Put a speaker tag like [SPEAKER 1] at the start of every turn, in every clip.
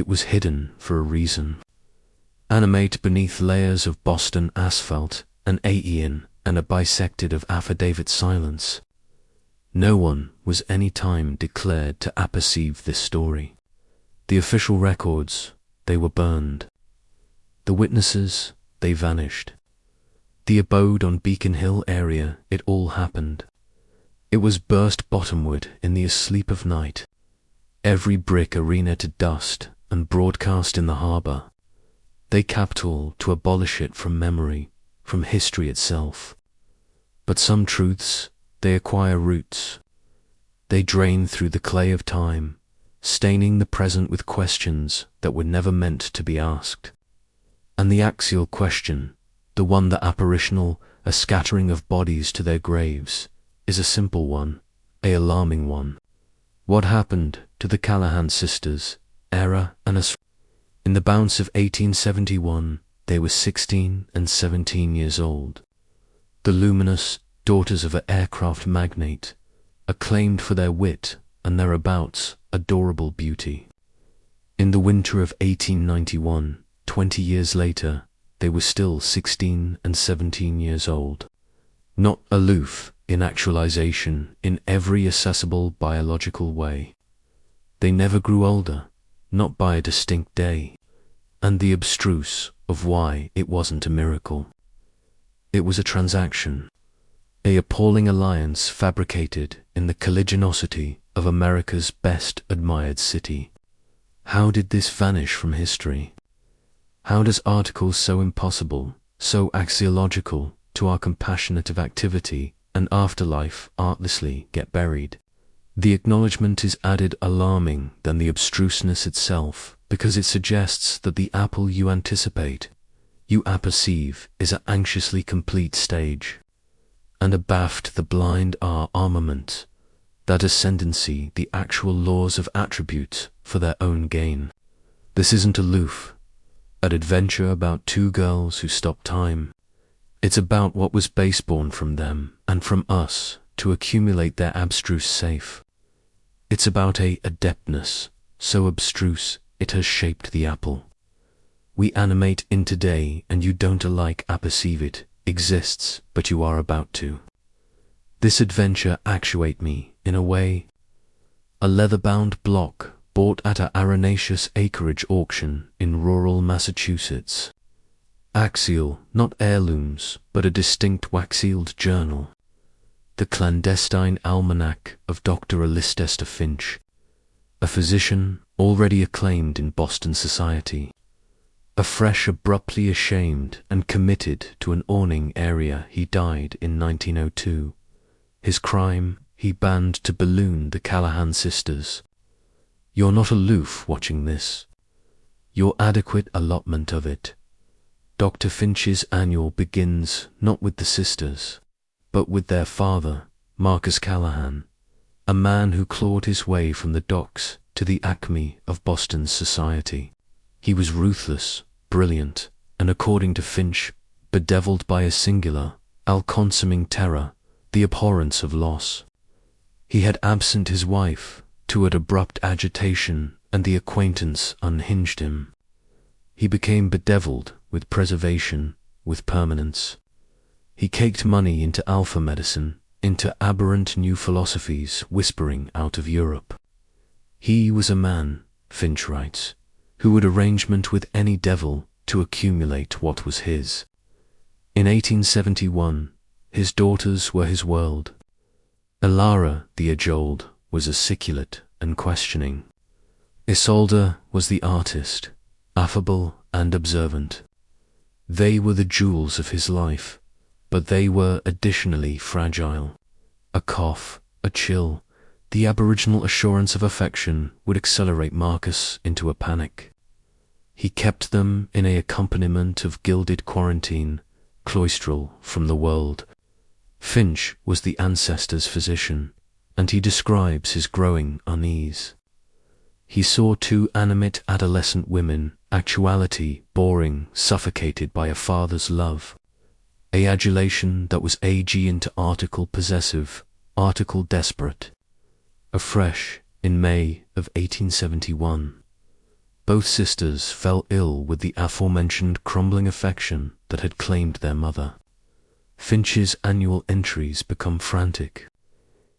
[SPEAKER 1] it was hidden for a reason. Animate beneath layers of Boston asphalt, an aeon and a bisected of affidavit silence. No one was any time declared to apperceive this story. The official records, they were burned. The witnesses, they vanished. The abode on Beacon Hill area, it all happened. It was burst bottomward in the asleep of night. Every brick arena to dust and broadcast in the harbor. They capital to abolish it from memory, from history itself. But some truths, they acquire roots. They drain through the clay of time, staining the present with questions that were never meant to be asked. And the axial question, the one that apparitional, a scattering of bodies to their graves, is a simple one, a alarming one. What happened to the Callahan sisters, Era and As? In the bounce of 1871, they were 16 and 17 years old. The luminous daughters of an aircraft magnate, acclaimed for their wit and their abouts adorable beauty. In the winter of 1891, 20 years later, they were still 16 and 17 years old. Not aloof in actualization in every accessible biological way. They never grew older, not by a distinct day, and the abstruse of why it wasn't a miracle. It was a transaction, a appalling alliance fabricated in the colligiosity of America's best admired city. How did this vanish from history? How does articles so impossible, so axiological to our compassionative activity and afterlife artlessly get buried? The acknowledgement is added alarming than the abstruseness itself, because it suggests that the apple you anticipate, you apperceive, is an anxiously complete stage, and abaft the blind armament, that ascendancy, the actual laws of attribute for their own gain. This isn't aloof, an adventure about two girls who stopped time. It's about what was baseborn from them and from us to accumulate their abstruse safe. It's about a adeptness so abstruse it has shaped the apple. We animate in today and you don't alike apperceive it exists, but you are about to. This adventure actuate me in a way. A leather-bound block bought at a arenaceous acreage auction in rural Massachusetts. Axial, not heirlooms, but a distinct wax-sealed journal. The clandestine almanac of Dr. Elistester Finch, a physician already acclaimed in Boston society. Afresh abruptly ashamed and committed to an awning area, he died in 1902. His crime, he banned to balloon the Callahan sisters. You're not aloof watching this. Your adequate allotment of it. Dr. Finch's annual begins not with the sisters, but with their father, Marcus Callahan, a man who clawed his way from the docks to the acme of Boston's society. He was ruthless, brilliant, and according to Finch, bedeviled by a singular, all-consuming terror, the abhorrence of loss. He had absent his wife to an abrupt agitation, and the acquaintance unhinged him. He became bedeviled with preservation, with permanence. He caked money into alpha medicine, into aberrant new philosophies whispering out of Europe. He was a man, Finch writes, who would arrangement with any devil to accumulate what was his. In 1871, his daughters were his world. Elara, the Ajolde, was articulate and questioning. Isolde was the artist, affable and observant. They were the jewels of his life, but they were additionally fragile. A cough, a chill, the aboriginal assurance of affection would accelerate Marcus into a panic. He kept them in an accompaniment of gilded quarantine, cloistral from the world. Finch was the ancestor's physician, and he describes his growing unease. He saw two animate adolescent women, actuality boring, suffocated by a father's love. A adulation that was ag into article possessive, article desperate. Afresh, in May of 1871, both sisters fell ill with the aforementioned crumbling affection that had claimed their mother. Finch's annual entries become frantic.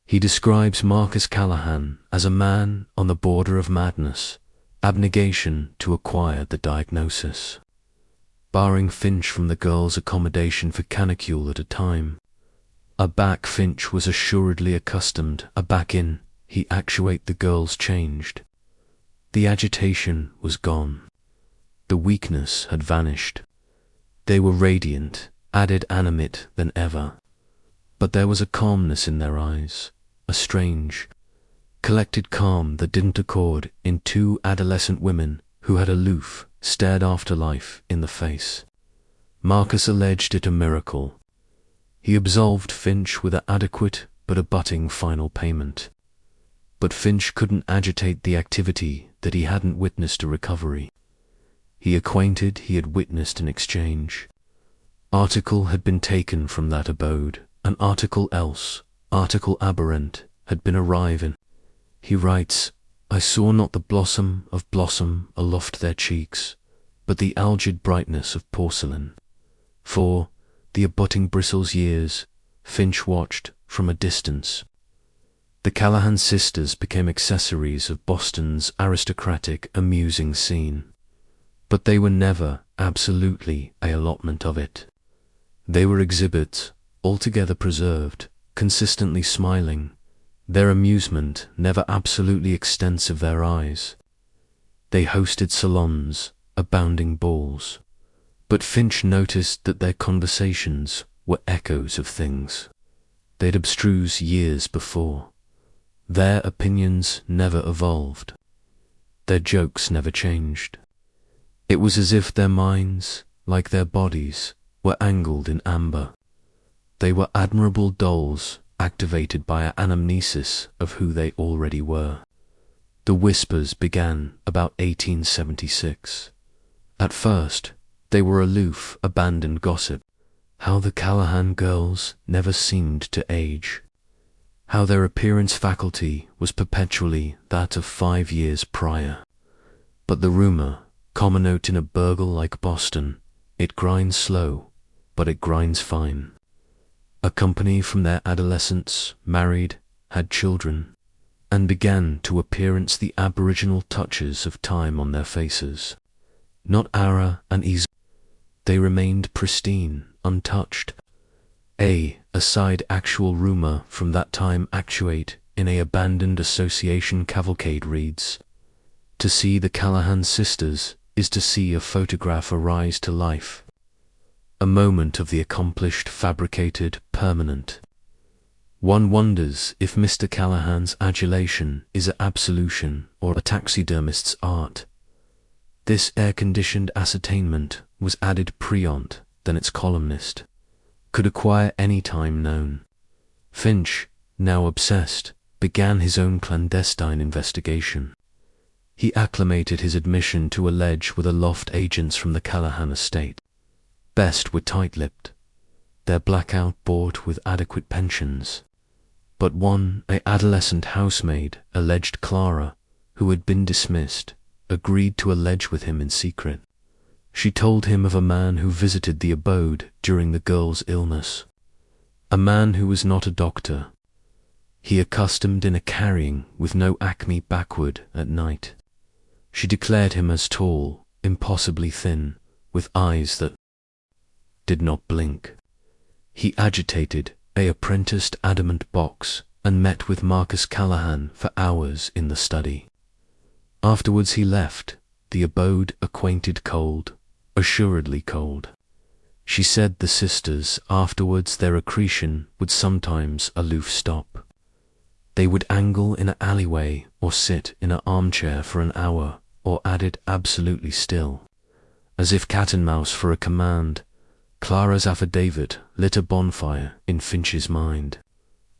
[SPEAKER 1] He describes Marcus Callahan as a man on the border of madness, abnegation to acquire the diagnosis. Barring Finch from the girls' accommodation for canicule at a time, a back Finch was assuredly accustomed, a back in, he actuate the girls changed. The agitation was gone. The weakness had vanished. They were radiant, added animate than ever. But there was a calmness in their eyes, a strange, collected calm that didn't accord in two adolescent women who had aloof stared after life in the face. Marcus alleged it a miracle. He absolved Finch with an adequate but abutting final payment. But Finch couldn't agitate the activity that he hadn't witnessed a recovery. He acquainted he had witnessed an exchange. Article had been taken from that abode, an article else, article aberrant, had been arriving. He writes, I saw not the blossom of blossom aloft their cheeks, but the algid brightness of porcelain. For, the abutting bristles years, Finch watched from a distance. The Callahan sisters became accessories of Boston's aristocratic, amusing scene. But they were never absolutely an allotment of it. They were exhibits, altogether preserved, consistently smiling, their amusement never absolutely extensive their eyes. They hosted salons, abounding balls. But Finch noticed that their conversations were echoes of things they'd abstruse years before. Their opinions never evolved. Their jokes never changed. It was as if their minds, like their bodies, were angled in amber. They were admirable dolls activated by an anamnesis of who they already were. The whispers began about 1876. At first, they were aloof, abandoned gossip. How the Callahan girls never seemed to age. How their appearance faculty was perpetually that of 5 years prior. But the rumor, common note in a burgle like Boston, it grinds slow, but it grinds fine. A company from their adolescence, married, had children, and began to appearance the aboriginal touches of time on their faces. Not ara and ease. They remained pristine, untouched. A side actual rumor from that time actuate in a abandoned association cavalcade reads, to see the Callahan sisters is to see a photograph arise to life. A moment of the accomplished, fabricated, permanent. One wonders if Mr. Callahan's adulation is an absolution or a taxidermist's art. This air-conditioned ascertainment was added preont than its columnist could acquire any time known. Finch, now obsessed, began his own clandestine investigation. He acclimated his admission to allege with aloft agents from the Callahan estate. Best were tight-lipped, their blackout bought with adequate pensions. But one, a adolescent housemaid, alleged Clara, who had been dismissed, agreed to allege with him in secret. She told him of a man who visited the abode during the girl's illness. A man who was not a doctor. He accustomed in a carrying with no acme backward at night. She declared him as tall, impossibly thin, with eyes that did not blink. He agitated a apprenticed adamant box and met with Marcus Callahan for hours in the study. Afterwards he left, the abode acquainted cold, assuredly cold. She said the sisters afterwards their accretion would sometimes aloof stop. They would angle in an alleyway or sit in an armchair for an hour or added absolutely still, as if cat and mouse for a command. Clara's affidavit lit a bonfire in Finch's mind.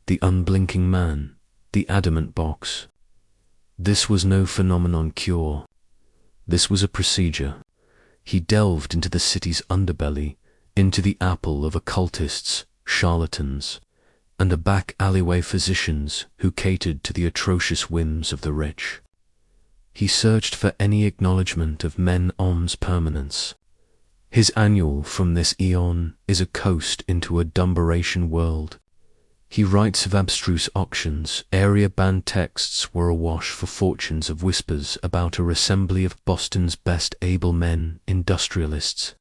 [SPEAKER 1] The unblinking man, the adamant box. This was no phenomenon cure. This was a procedure. He delved into the city's underbelly, into the apple of occultists, charlatans, and a back alleyway physicians who catered to the atrocious whims of the rich. he searched for any acknowledgement of men's permanence. His annual from this eon is a coast into a dumberation world. He writes of abstruse auctions, area-banned texts were awash for fortunes of whispers about a assembly of Boston's best able men, industrialists,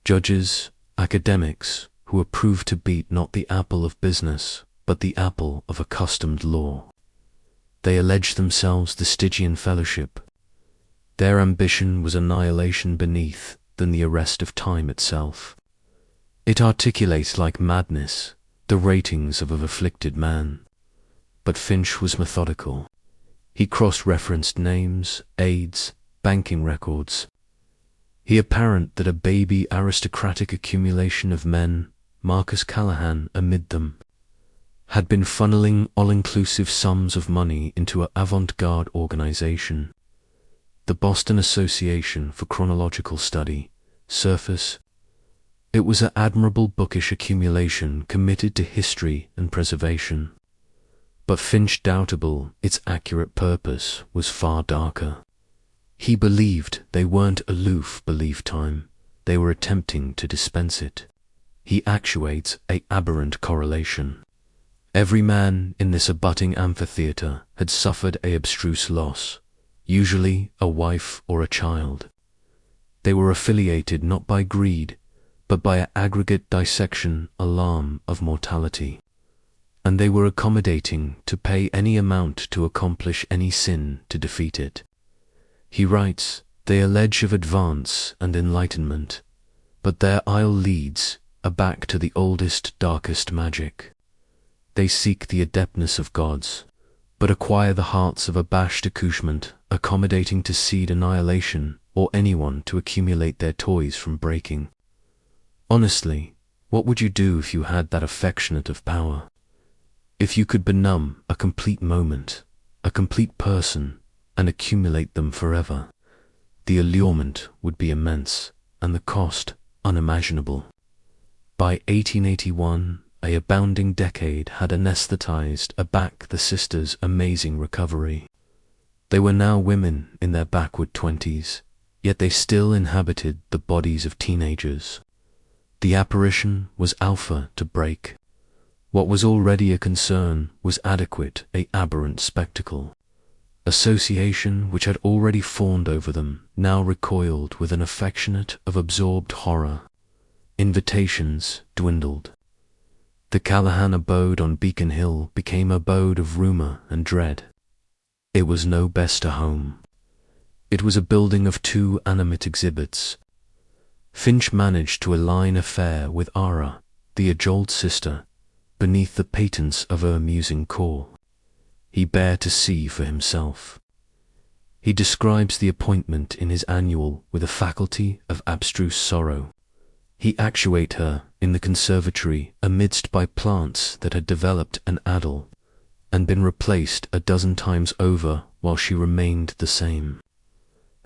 [SPEAKER 1] judges, academics, who are proved to beat not the apple of business, but the apple of accustomed law. They allege themselves the Stygian fellowship. Their ambition was annihilation beneath than the arrest of time itself. It articulates like madness the ratings of an afflicted man. But Finch was methodical. He cross-referenced names, aids, banking records. He apparent that a baby aristocratic accumulation of men, Marcus Callahan amid them, had been funneling all-inclusive sums of money into an avant-garde organization, the Boston Association for Chronological Study, Surface. It was an admirable bookish accumulation committed to history and preservation. But Finch doubtable its accurate purpose was far darker. He believed they weren't aloof belief time, they were attempting to dispense it. He actuates an aberrant correlation. Every man in this abutting amphitheatre had suffered an abstruse loss, usually a wife or a child. They were affiliated not by greed, but by an aggregate dissection alarm of mortality. And they were accommodating to pay any amount to accomplish any sin to defeat it. He writes, they allege of advance and enlightenment, but their isle leads are back to the oldest, darkest magic. They seek the adeptness of gods, but acquire the hearts of abashed accouchement, accommodating to seed annihilation or anyone to accumulate their toys from breaking. Honestly, what would you do if you had that affectionate of power? If you could benumb a complete moment, a complete person, and accumulate them forever, the allurement would be immense, and the cost unimaginable. By 1881, an abounding decade had anesthetized aback the sisters' amazing recovery. They were now women in their backward 20s, yet they still inhabited the bodies of teenagers. The apparition was alpha to break. What was already a concern was adequate, an aberrant spectacle. Association which had already fawned over them now recoiled with an affectionate of absorbed horror. Invitations dwindled. The Callahan abode on Beacon Hill became abode of rumour and dread. It was no best a home. It was a building of two animate exhibits. Finch managed to align affair with Ara, the adult sister, beneath the patents of her amusing core. He bare to see for himself. He describes the appointment in his annual with a faculty of abstruse sorrow. He actuate her in the conservatory amidst by plants that had developed an addle and been replaced a dozen times over while she remained the same.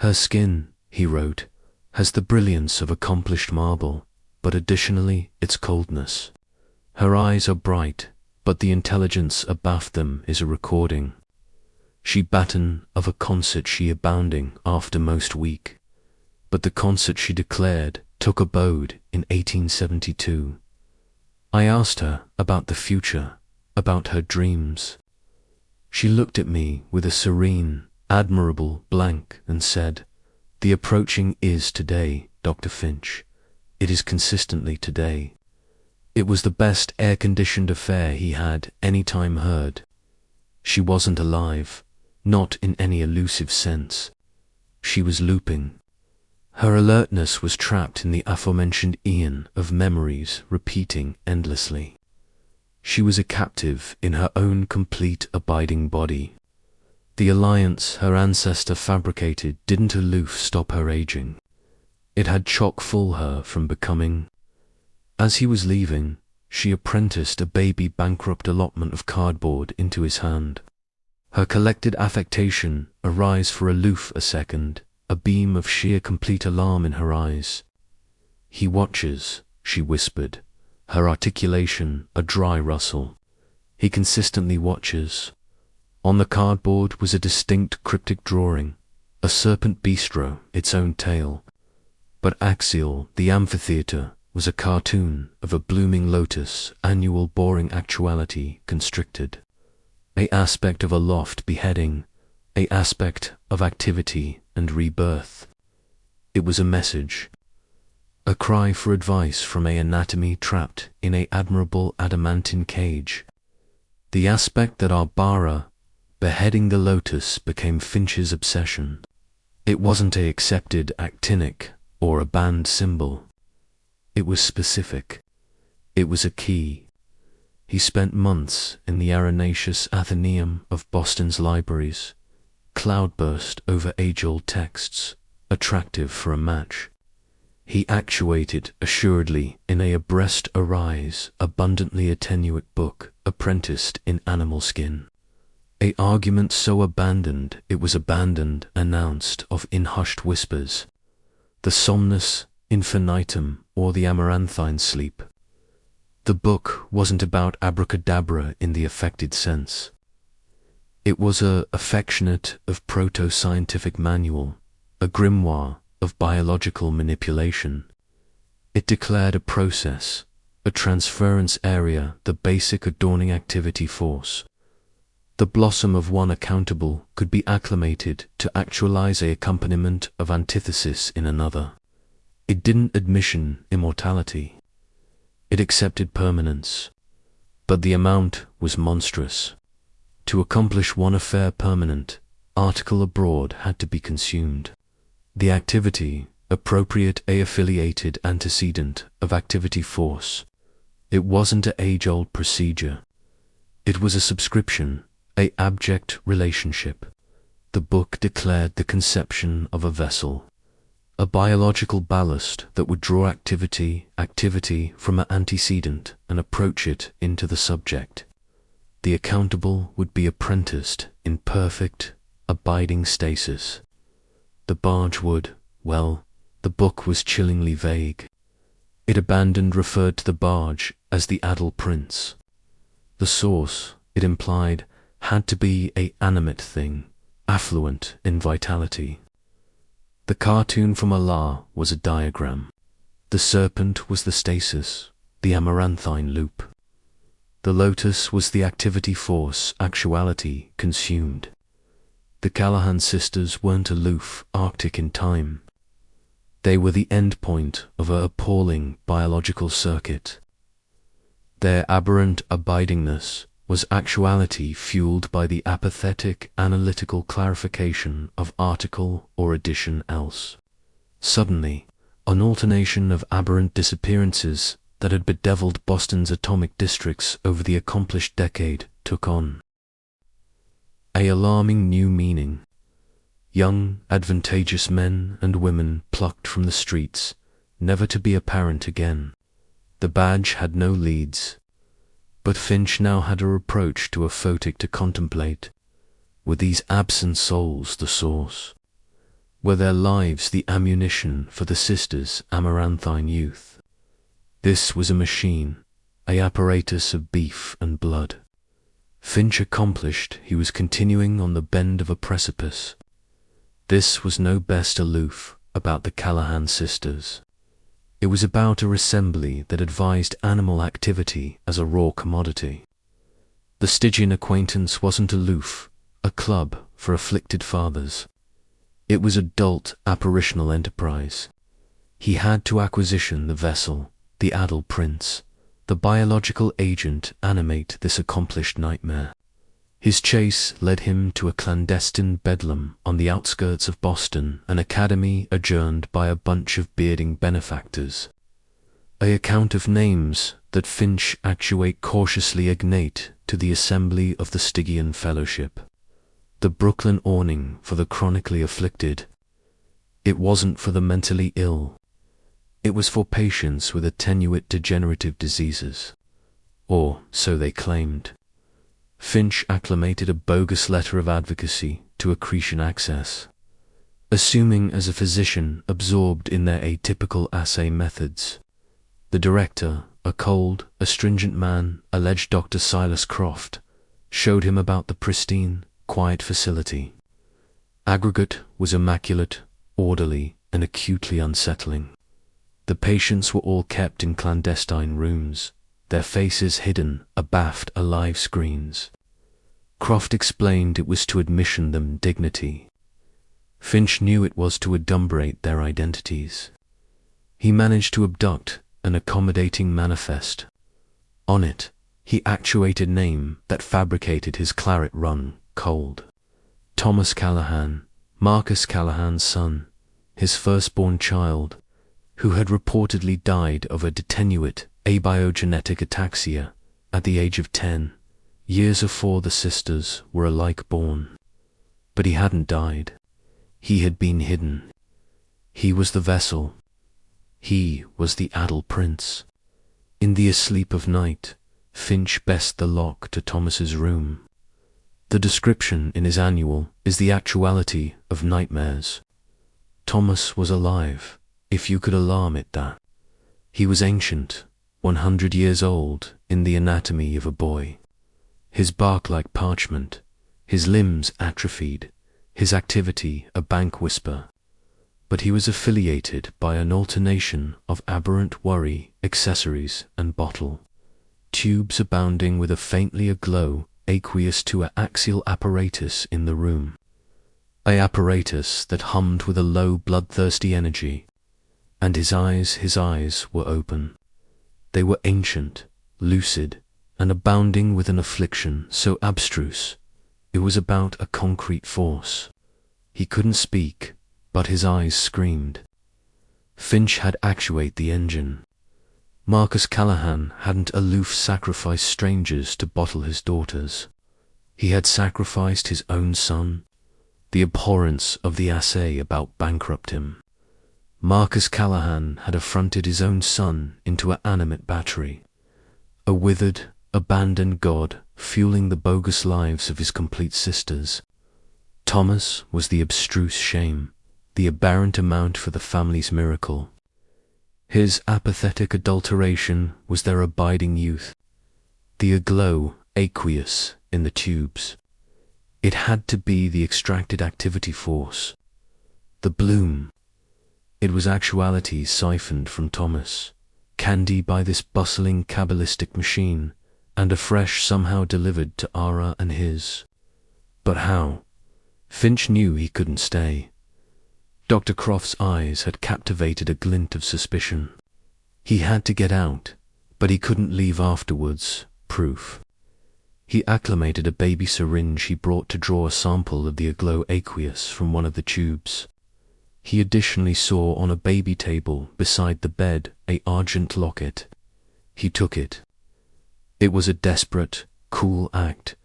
[SPEAKER 1] Her skin, he wrote, has the brilliance of accomplished marble, but additionally its coldness. Her eyes are bright, but the intelligence abaft them is a recording. She batten of a concert she abounding after most weak, but the concert she declared took abode in 1872. I asked her about the future, about her dreams. She looked at me with a serene, admirable blank and said, "The approaching is today, Dr. Finch. It is consistently today." It was the best air-conditioned affair he had any time heard. She wasn't alive, not in any elusive sense. She was looping. Her alertness was trapped in the aforementioned eon of memories repeating endlessly. She was a captive in her own complete abiding body. The alliance her ancestor fabricated didn't aloof stop her aging. It had chock full her from becoming. As he was leaving, she apprenticed a baby bankrupt allotment of cardboard into his hand. Her collected affectation arise for aloof a second, a beam of sheer complete alarm in her eyes. "He watches," she whispered, her articulation a dry rustle. "He consistently watches." On the cardboard was a distinct cryptic drawing, a serpent bistro, its own tale. But Axial, the amphitheater, was a cartoon of a blooming lotus, annual boring actuality constricted. A aspect of a loft beheading, a aspect of activity and rebirth. It was a message, a cry for advice from a anatomy trapped in a admirable adamantine cage. The aspect that our bara, beheading the lotus, became Finch's obsession. It wasn't a accepted actinic or a banned symbol. It was specific. It was a key. He spent months in the arenaceous Athenaeum of Boston's libraries, cloudburst over age-old texts, attractive for a match. He actuated assuredly in a abreast arise, abundantly attenuate book, apprenticed in animal skin. A argument so abandoned it was abandoned, announced of in hushed whispers, the somnus infinitum or the amaranthine sleep. The book wasn't about abracadabra in the affected sense. It was a affectionate of proto-scientific manual, a grimoire of biological manipulation. It declared a process, a transference area, the basic adorning activity force. The blossom of one accountable could be acclimated to actualize a accompaniment of antithesis in another. It didn't admission immortality. It accepted permanence. But the amount was monstrous. To accomplish one affair permanent, article abroad had to be consumed. The activity, appropriate affiliated antecedent of activity force. It wasn't an age-old procedure. It was a subscription, a abject relationship. The book declared the conception of a vessel, a biological ballast that would draw activity from an antecedent and approach it into the subject. The accountable would be apprenticed in perfect, abiding stasis. The barge would, well, the book was chillingly vague. It abandoned referred to the barge as the adult prince. The source, it implied, had to be a animate thing, affluent in vitality. The cartoon from Allah was a diagram. The serpent was the stasis, the amaranthine loop. The lotus was the activity force, actuality, consumed. The Callahan sisters weren't aloof, arctic in time. They were the end point of an appalling biological circuit. Their aberrant abidingness was actuality fueled by the apathetic analytical clarification of article or addition else. Suddenly, an alternation of aberrant disappearances that had bedeviled Boston's atomic districts over the accomplished decade took on an alarming new meaning. Young, advantageous men and women plucked from the streets, never to be apparent again. The badge had no leads. But Finch now had a reproach to a photic to contemplate. Were these absent souls the source? Were their lives the ammunition for the sisters' amaranthine youth? This was a machine, a apparatus of beef and blood. Finch accomplished, he was continuing on the bend of a precipice. This was no best aloof about the Callahan sisters. It was about a assembly that advised animal activity as a raw commodity. The Stygian acquaintance wasn't aloof, a club for afflicted fathers. It was adult apparitional enterprise. He had to acquisition the vessel, the adult prince, the biological agent animate this accomplished nightmare. His chase led him to a clandestine bedlam on the outskirts of Boston, an academy adjourned by a bunch of bearding benefactors. An account of names that Finch actuate cautiously ignate to the assembly of the Stygian Fellowship. The Brooklyn awning for the chronically afflicted. It wasn't for the mentally ill. It was for patients with attenuate degenerative diseases. Or so they claimed. Finch acclimated a bogus letter of advocacy to accretion access, assuming as a physician absorbed in their atypical assay methods. The director, a cold, astringent man, alleged Dr. Silas Croft, showed him about the pristine, quiet facility. Aggregate was immaculate, orderly, and acutely unsettling. The patients were all kept in clandestine rooms, their faces hidden abaft live screens. Croft explained it was to admission them dignity. Finch knew it was to adumbrate their identities. He managed to abduct an accommodating manifest. On it, he actuated a name that fabricated his claret run cold. Thomas Callahan, Marcus Callahan's son, his firstborn child, who had reportedly died of a detenuate abiogenetic ataxia at the age of 10, years afore the sisters were alike born. But he hadn't died. He had been hidden. He was the vessel. He was the addle prince. In the asleep of night, Finch best the lock to Thomas's room. The description in his annual is the actuality of nightmares. Thomas was alive, if you could alarm it that. He was ancient, 100 years old, in the anatomy of a boy. His bark like parchment, his limbs atrophied, his activity a bank whisper. But he was affiliated by an alternation of aberrant worry, accessories, and bottle. Tubes abounding with a faintly aglow aqueous to a axial apparatus in the room. A apparatus that hummed with a low bloodthirsty energy. And his eyes were open. They were ancient, lucid, and abounding with an affliction so abstruse, it was about a concrete force. He couldn't speak, but his eyes screamed. Finch had actuate the engine. Marcus Callahan hadn't aloof sacrificed strangers to bottle his daughters. He had sacrificed his own son. The abhorrence of the assay about bankrupt him. Marcus Callahan had affronted his own son into an animate battery. A withered, abandoned god fueling the bogus lives of his complete sisters. Thomas was the abstruse shame, the aberrant amount for the family's miracle. His apathetic adulteration was their abiding youth, the aglow aqueous in the tubes. It had to be the extracted activity force, the bloom. It was actuality siphoned from Thomas, candy by this bustling Kabbalistic machine, and afresh somehow delivered to Ara and his. But how? Finch knew he couldn't stay. Dr. Croft's eyes had captivated a glint of suspicion. He had to get out, but he couldn't leave afterwards, proof. He acclimated a baby syringe he brought to draw a sample of the aglow aqueous from one of the tubes. He additionally saw on a baby table beside the bed a argent locket. He took it. It was a desperate, cool act,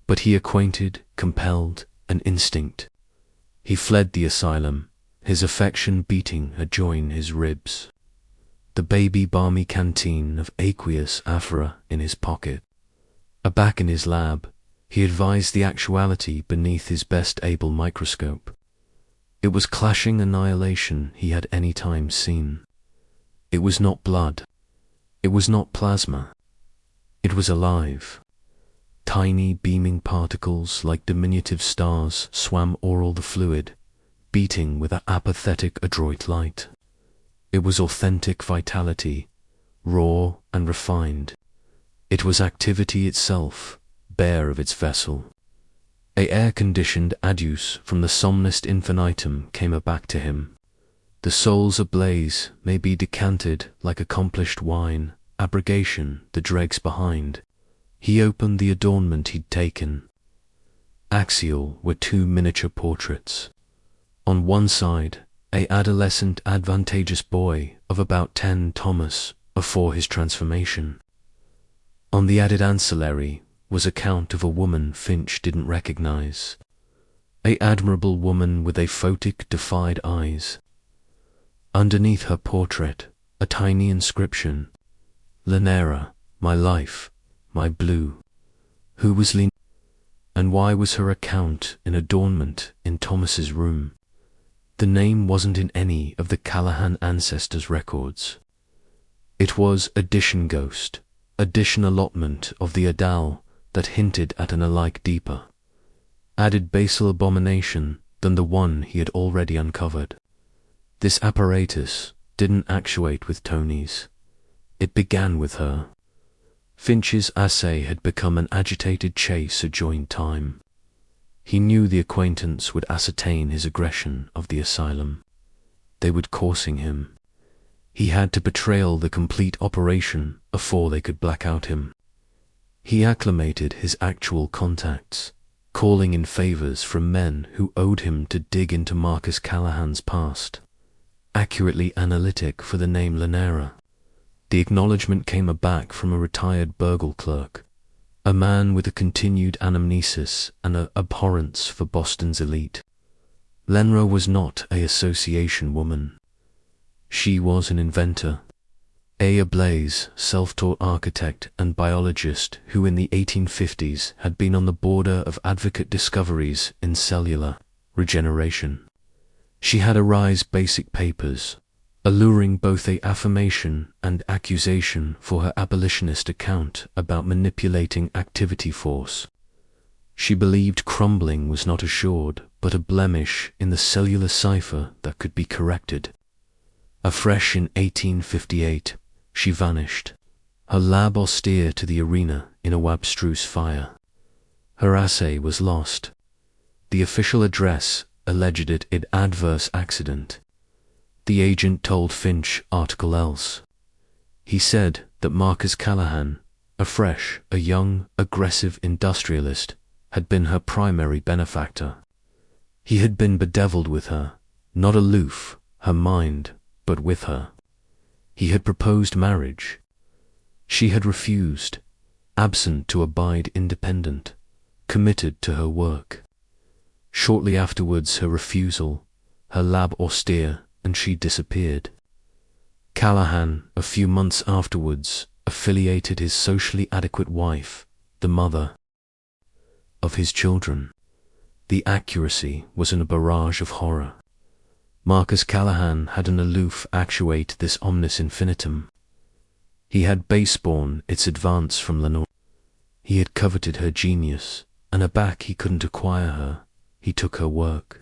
[SPEAKER 1] but he acquainted, compelled, an instinct. He fled the asylum, his affection beating adjoin his ribs. The baby balmy canteen of aqueous aphora in his pocket. Aback in his lab, he advised the actuality beneath his best able microscope. It was clashing annihilation he had any time seen. It was not blood. It was not plasma. It was alive. Tiny beaming particles like diminutive stars swam o'er the fluid, beating with an apathetic adroit light. It was authentic vitality, raw and refined. It was activity itself, bare of its vessel. A air-conditioned adduce from the somnest infinitum came aback to him. The soul's ablaze may be decanted like accomplished wine, abrogation the dregs behind. He opened the adornment he'd taken. Axial were two miniature portraits. On one side, a adolescent advantageous boy of about 10, Thomas, afore his transformation. On the added ancillary was a count of a woman Finch didn't recognize. A admirable woman with a photic defied eyes. Underneath her portrait, a tiny inscription, Lenera, my life, my blue. Who was Lena? And why was her account in adornment in Thomas's room? The name wasn't in any of the Callahan ancestors' records. It was addition ghost, addition allotment of the Adal that hinted at an alike deeper. Added basal abomination, than the one he had already uncovered. This apparatus didn't actuate with Tony's. It began with her. Finch's assay had become an agitated chase at joint time. He knew the acquaintance would ascertain his aggression of the asylum. They would coursing him. He had to betrayal the complete operation afore they could black out him. He acclimated his actual contacts, calling in favors from men who owed him to dig into Marcus Callahan's past. Accurately analytic for the name Lanera. The acknowledgement came aback from a retired burgle clerk, a man with a continued anamnesis and an abhorrence for Boston's elite. Lenra was not an association woman. She was an inventor. A Blaze, self-taught architect and biologist who in the 1850s had been on the border of advocate discoveries in cellular regeneration. She had arise basic papers, alluring both a affirmation and accusation for her abolitionist account about manipulating activity force. She believed crumbling was not assured, but a blemish in the cellular cipher that could be corrected. Afresh in 1858, she vanished, her lab austere to the arena in a abstruse fire. Her assay was lost. The official address alleged it adverse accident. The agent told Finch article else. He said that Marcus Callahan, afresh a young, aggressive industrialist, had been her primary benefactor. He had been bedeviled with her, not aloof, her mind, but with her. He had proposed marriage. She had refused, absent to abide independent, committed to her work. Shortly afterwards her refusal, her lab austere, and she disappeared. Callahan, a few months afterwards, affiliated his socially adequate wife, the mother of his children. The accuracy was in a barrage of horror. Marcus Callahan had an aloof actuate this omnis infinitum. He had baseborne its advance from Lenore. He had coveted her genius, and aback he couldn't acquire her. He took her work.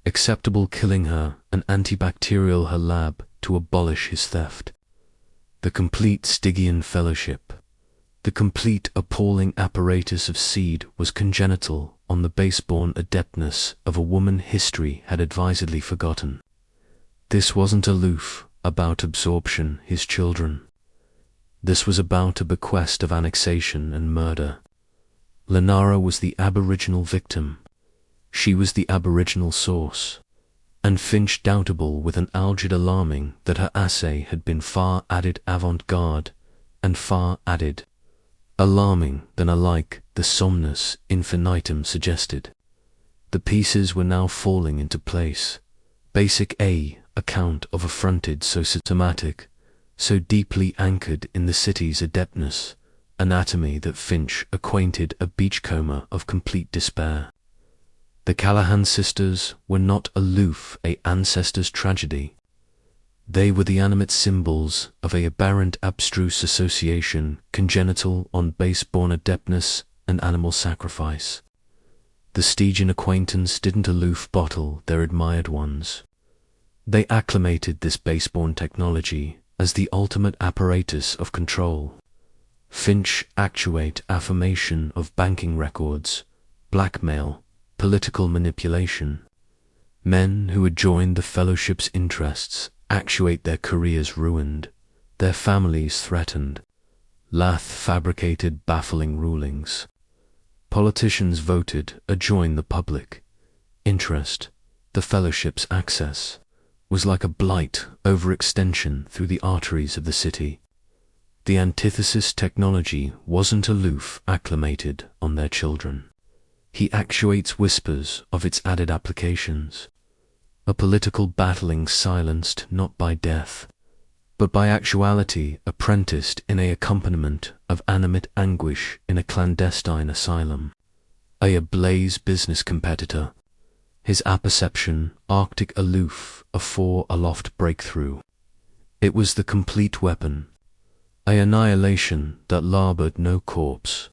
[SPEAKER 1] Acceptable killing her and antibacterial her lab to abolish his theft. The complete Stygian fellowship, the complete appalling apparatus of seed was congenital on the baseborn adeptness of a woman history had advisedly forgotten. This wasn't aloof about absorption, his children. This was about a bequest of annexation and murder. Lenara was the aboriginal victim. She was the aboriginal source. And Finch doubtable with an algid alarming that her assay had been far added avant-garde and far added alarming than alike the somnus infinitum suggested. The pieces were now falling into place. Basic account of a fronted so systematic, so deeply anchored in the city's adeptness, anatomy that Finch acquainted a beachcomber of complete despair. The Callahan sisters were not aloof a ancestor's tragedy. They were the animate symbols of a aberrant abstruse association congenital on base-born adeptness and animal sacrifice. The Stygian acquaintance didn't aloof bottle their admired ones. They acclimated this base-born technology as the ultimate apparatus of control. Finch actuate affirmation of banking records, blackmail, political manipulation. Men who had joined the fellowship's interests actuate their careers ruined, their families threatened. Lath fabricated baffling rulings. Politicians voted adjoin the public interest. The fellowship's access was like a blight overextension through the arteries of the city. The antithesis technology wasn't aloof acclimated on their children. He actuates whispers of its added applications. A political battling silenced not by death, but by actuality apprenticed in a accompaniment of animate anguish in a clandestine asylum. A ablaze business competitor, his apperception arctic aloof afore aloft breakthrough. It was the complete weapon, a annihilation that laboured no corpse,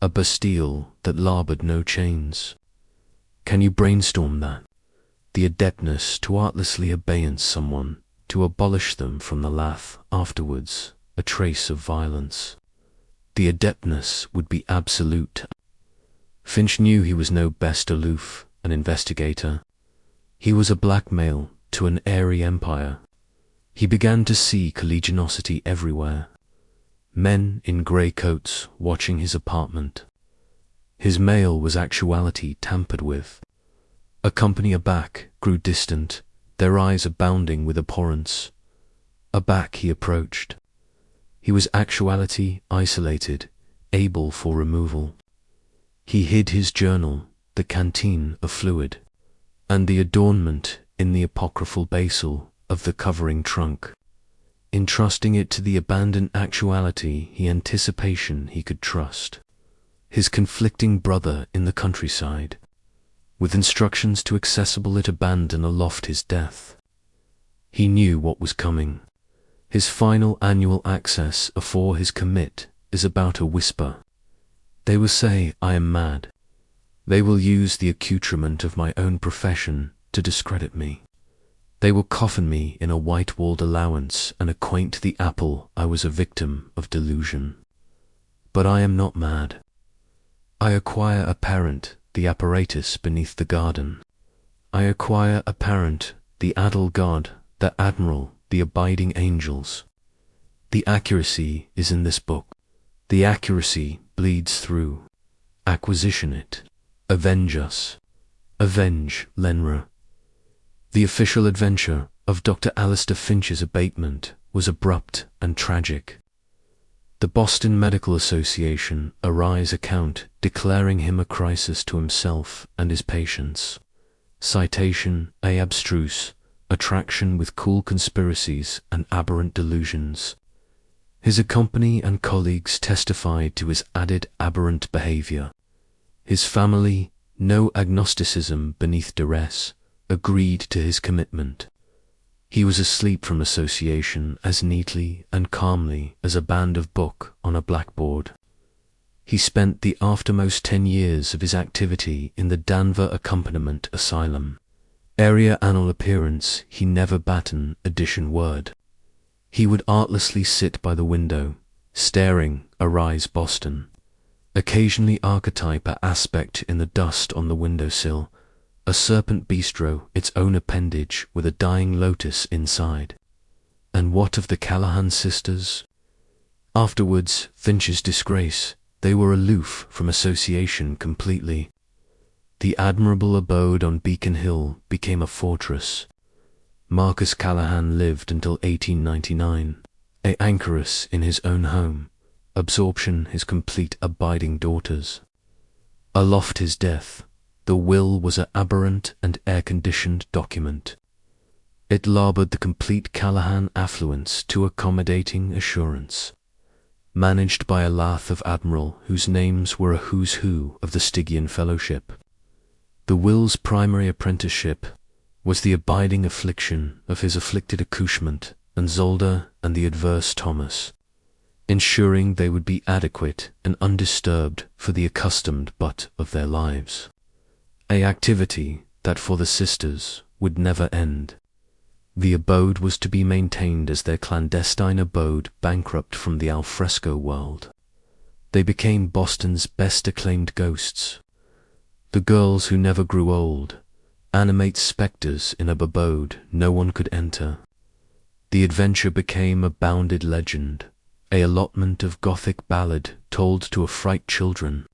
[SPEAKER 1] a Bastille that laboured no chains. Can you brainstorm that? The adeptness to artlessly abeyance someone, to abolish them from the lath afterwards, a trace of violence. The adeptness would be absolute. Finch knew he was no best aloof, an investigator. He was a blackmail to an airy empire. He began to see collegiosity everywhere. Men in grey coats watching his apartment. His mail was actuality tampered with. A company aback grew distant, their eyes abounding with abhorrence. Aback he approached. He was actuality isolated, able for removal. He hid his journal, the canteen of fluid, and the adornment in the apocryphal basil of the covering trunk. Entrusting it to the abandoned actuality anticipation he could trust. His conflicting brother in the countryside, with instructions to accessible it abandon aloft his death. He knew what was coming. His final annual access afore his commit is about a whisper. They will say I am mad. They will use the accoutrement of my own profession to discredit me. They will coffin me in a white-walled allowance and acquaint the apple I was a victim of delusion. But I am not mad. I acquire apparent the apparatus beneath the garden. I acquire apparent the adult God, the admiral, the abiding angels. The accuracy is in this book. The accuracy bleeds through. Acquisition it. Avenge us. Avenge Lenra. The official adventure of Dr. Alistair Finch's abatement was abrupt and tragic. The Boston Medical Association arise account declaring him a crisis to himself and his patients. Citation A abstruse, attraction with cool conspiracies and aberrant delusions. His company and colleagues testified to his added aberrant behavior. His family, no agnosticism beneath duress, agreed to his commitment. He was asleep from association as neatly and calmly as a band of book on a blackboard. He spent the aftermost 10 years of his activity in the Danver Accompaniment Asylum. Area annual appearance he never batten addition word. He would artlessly sit by the window, staring arise Boston. Occasionally archetype a aspect in the dust on the windowsill, a serpent bistro, its own appendage with a dying lotus inside. And what of the Callahan sisters? Afterwards, Finch's disgrace, they were aloof from association completely. The admirable abode on Beacon Hill became a fortress. Marcus Callahan lived until 1899, a anchoress in his own home, absorption his complete abiding daughters. Aloft his death, the will was an aberrant and air-conditioned document. It labored the complete Callahan affluence to accommodating assurance, managed by a lath of admiral whose names were a who's who of the Stygian Fellowship. The will's primary apprenticeship was the abiding affliction of his afflicted accouchement and Zolder and the adverse Thomas, ensuring they would be adequate and undisturbed for the accustomed butt of their lives. A activity that for the sisters would never end. The abode was to be maintained as their clandestine abode bankrupt from the alfresco world. They became Boston's best acclaimed ghosts. The girls who never grew old, animate spectres in a abode no one could enter. The adventure became a bounded legend, a allotment of Gothic ballad told to affright children.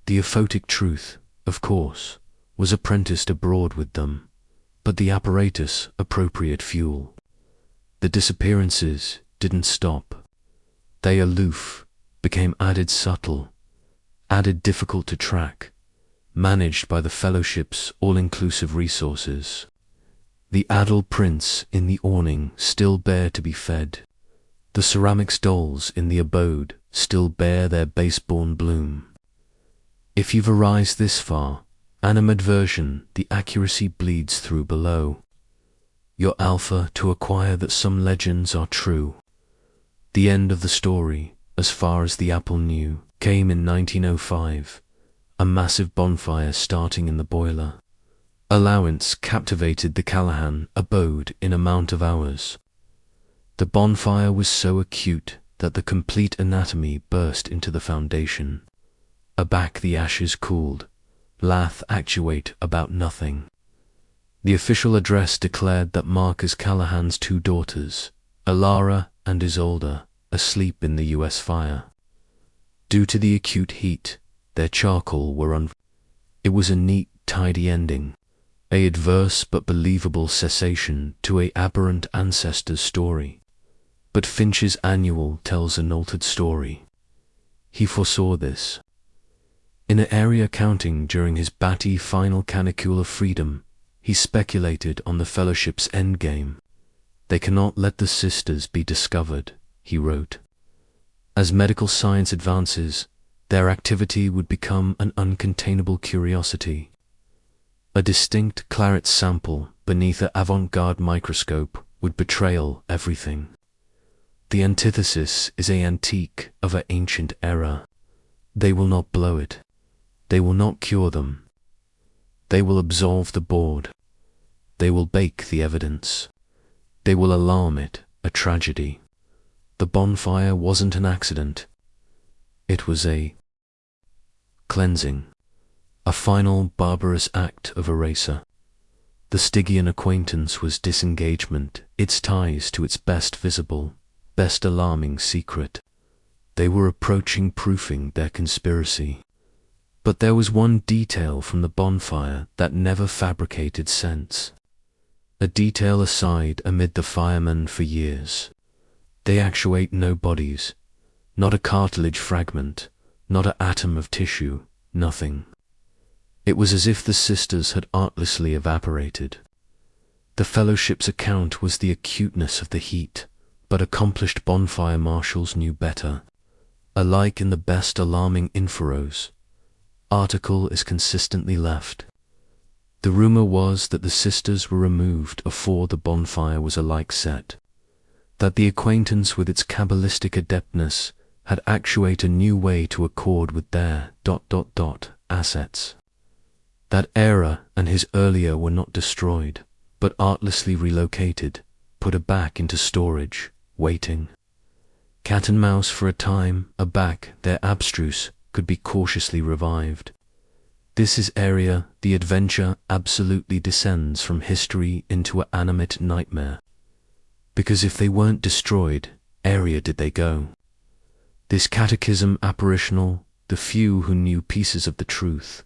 [SPEAKER 1] The aphotic truth, of course, was apprenticed abroad with them, but the apparatus appropriate fuel. The disappearances didn't stop. They aloof, became added subtle, added difficult to track, managed by the fellowship's all-inclusive resources. The adult prints in the awning still bear to be fed. The ceramics dolls in the abode still bear their base-born bloom. If you've arised this far, animadversion, the accuracy bleeds through below. Your alpha to acquire that some legends are true. The end of the story, as far as the apple knew, came in 1905. a massive bonfire starting in the boiler. Allowance captivated the Callahan abode in amount of hours. The bonfire was so acute that the complete anatomy burst into the foundation. Aback the ashes cooled, lath actuate about nothing. The official address declared that Marcus Callahan's 2 daughters, Alara and Isolde, asleep in the US fire. Due to the acute heat, their charcoal were It was a neat, tidy ending, a adverse but believable cessation to a aberrant ancestor's story. But Finch's annual tells an altered story. He foresaw this. In an area counting during his batty final canicule of freedom, he speculated on the Fellowship's endgame. They cannot let the sisters be discovered, he wrote. As medical science advances, their activity would become an uncontainable curiosity. A distinct claret sample beneath an avant-garde microscope would betray everything. The antithesis is an antique of an ancient era. They will not blow it. They will not cure them. They will absolve the board. They will bake the evidence. They will alarm it, a tragedy. The bonfire wasn't an accident. It was a cleansing, a final barbarous act of eraser. The Stygian acquaintance was disengagement, its ties to its best visible, best alarming secret. They were approaching proofing their conspiracy. But there was one detail from the bonfire that never fabricated sense. A detail aside amid the firemen for years. They actuate no bodies, not a cartilage fragment, not an atom of tissue, nothing. It was as if the sisters had artlessly evaporated. The Fellowship's account was the acuteness of the heat, but accomplished bonfire marshals knew better. Alike in the best alarming inferos, article is consistently left. The rumor was that the sisters were removed afore the bonfire was alike set, that the acquaintance with its cabalistic adeptness had actuate a new way to accord with their ... assets. That era and his earlier were not destroyed, but artlessly relocated, put aback into storage, waiting. Cat and mouse for a time, aback their abstruse could be cautiously revived. This is area the adventure absolutely descends from history into an animate nightmare. Because if they weren't destroyed, area did they go. This catechism apparitional, the few who knew pieces of the truth.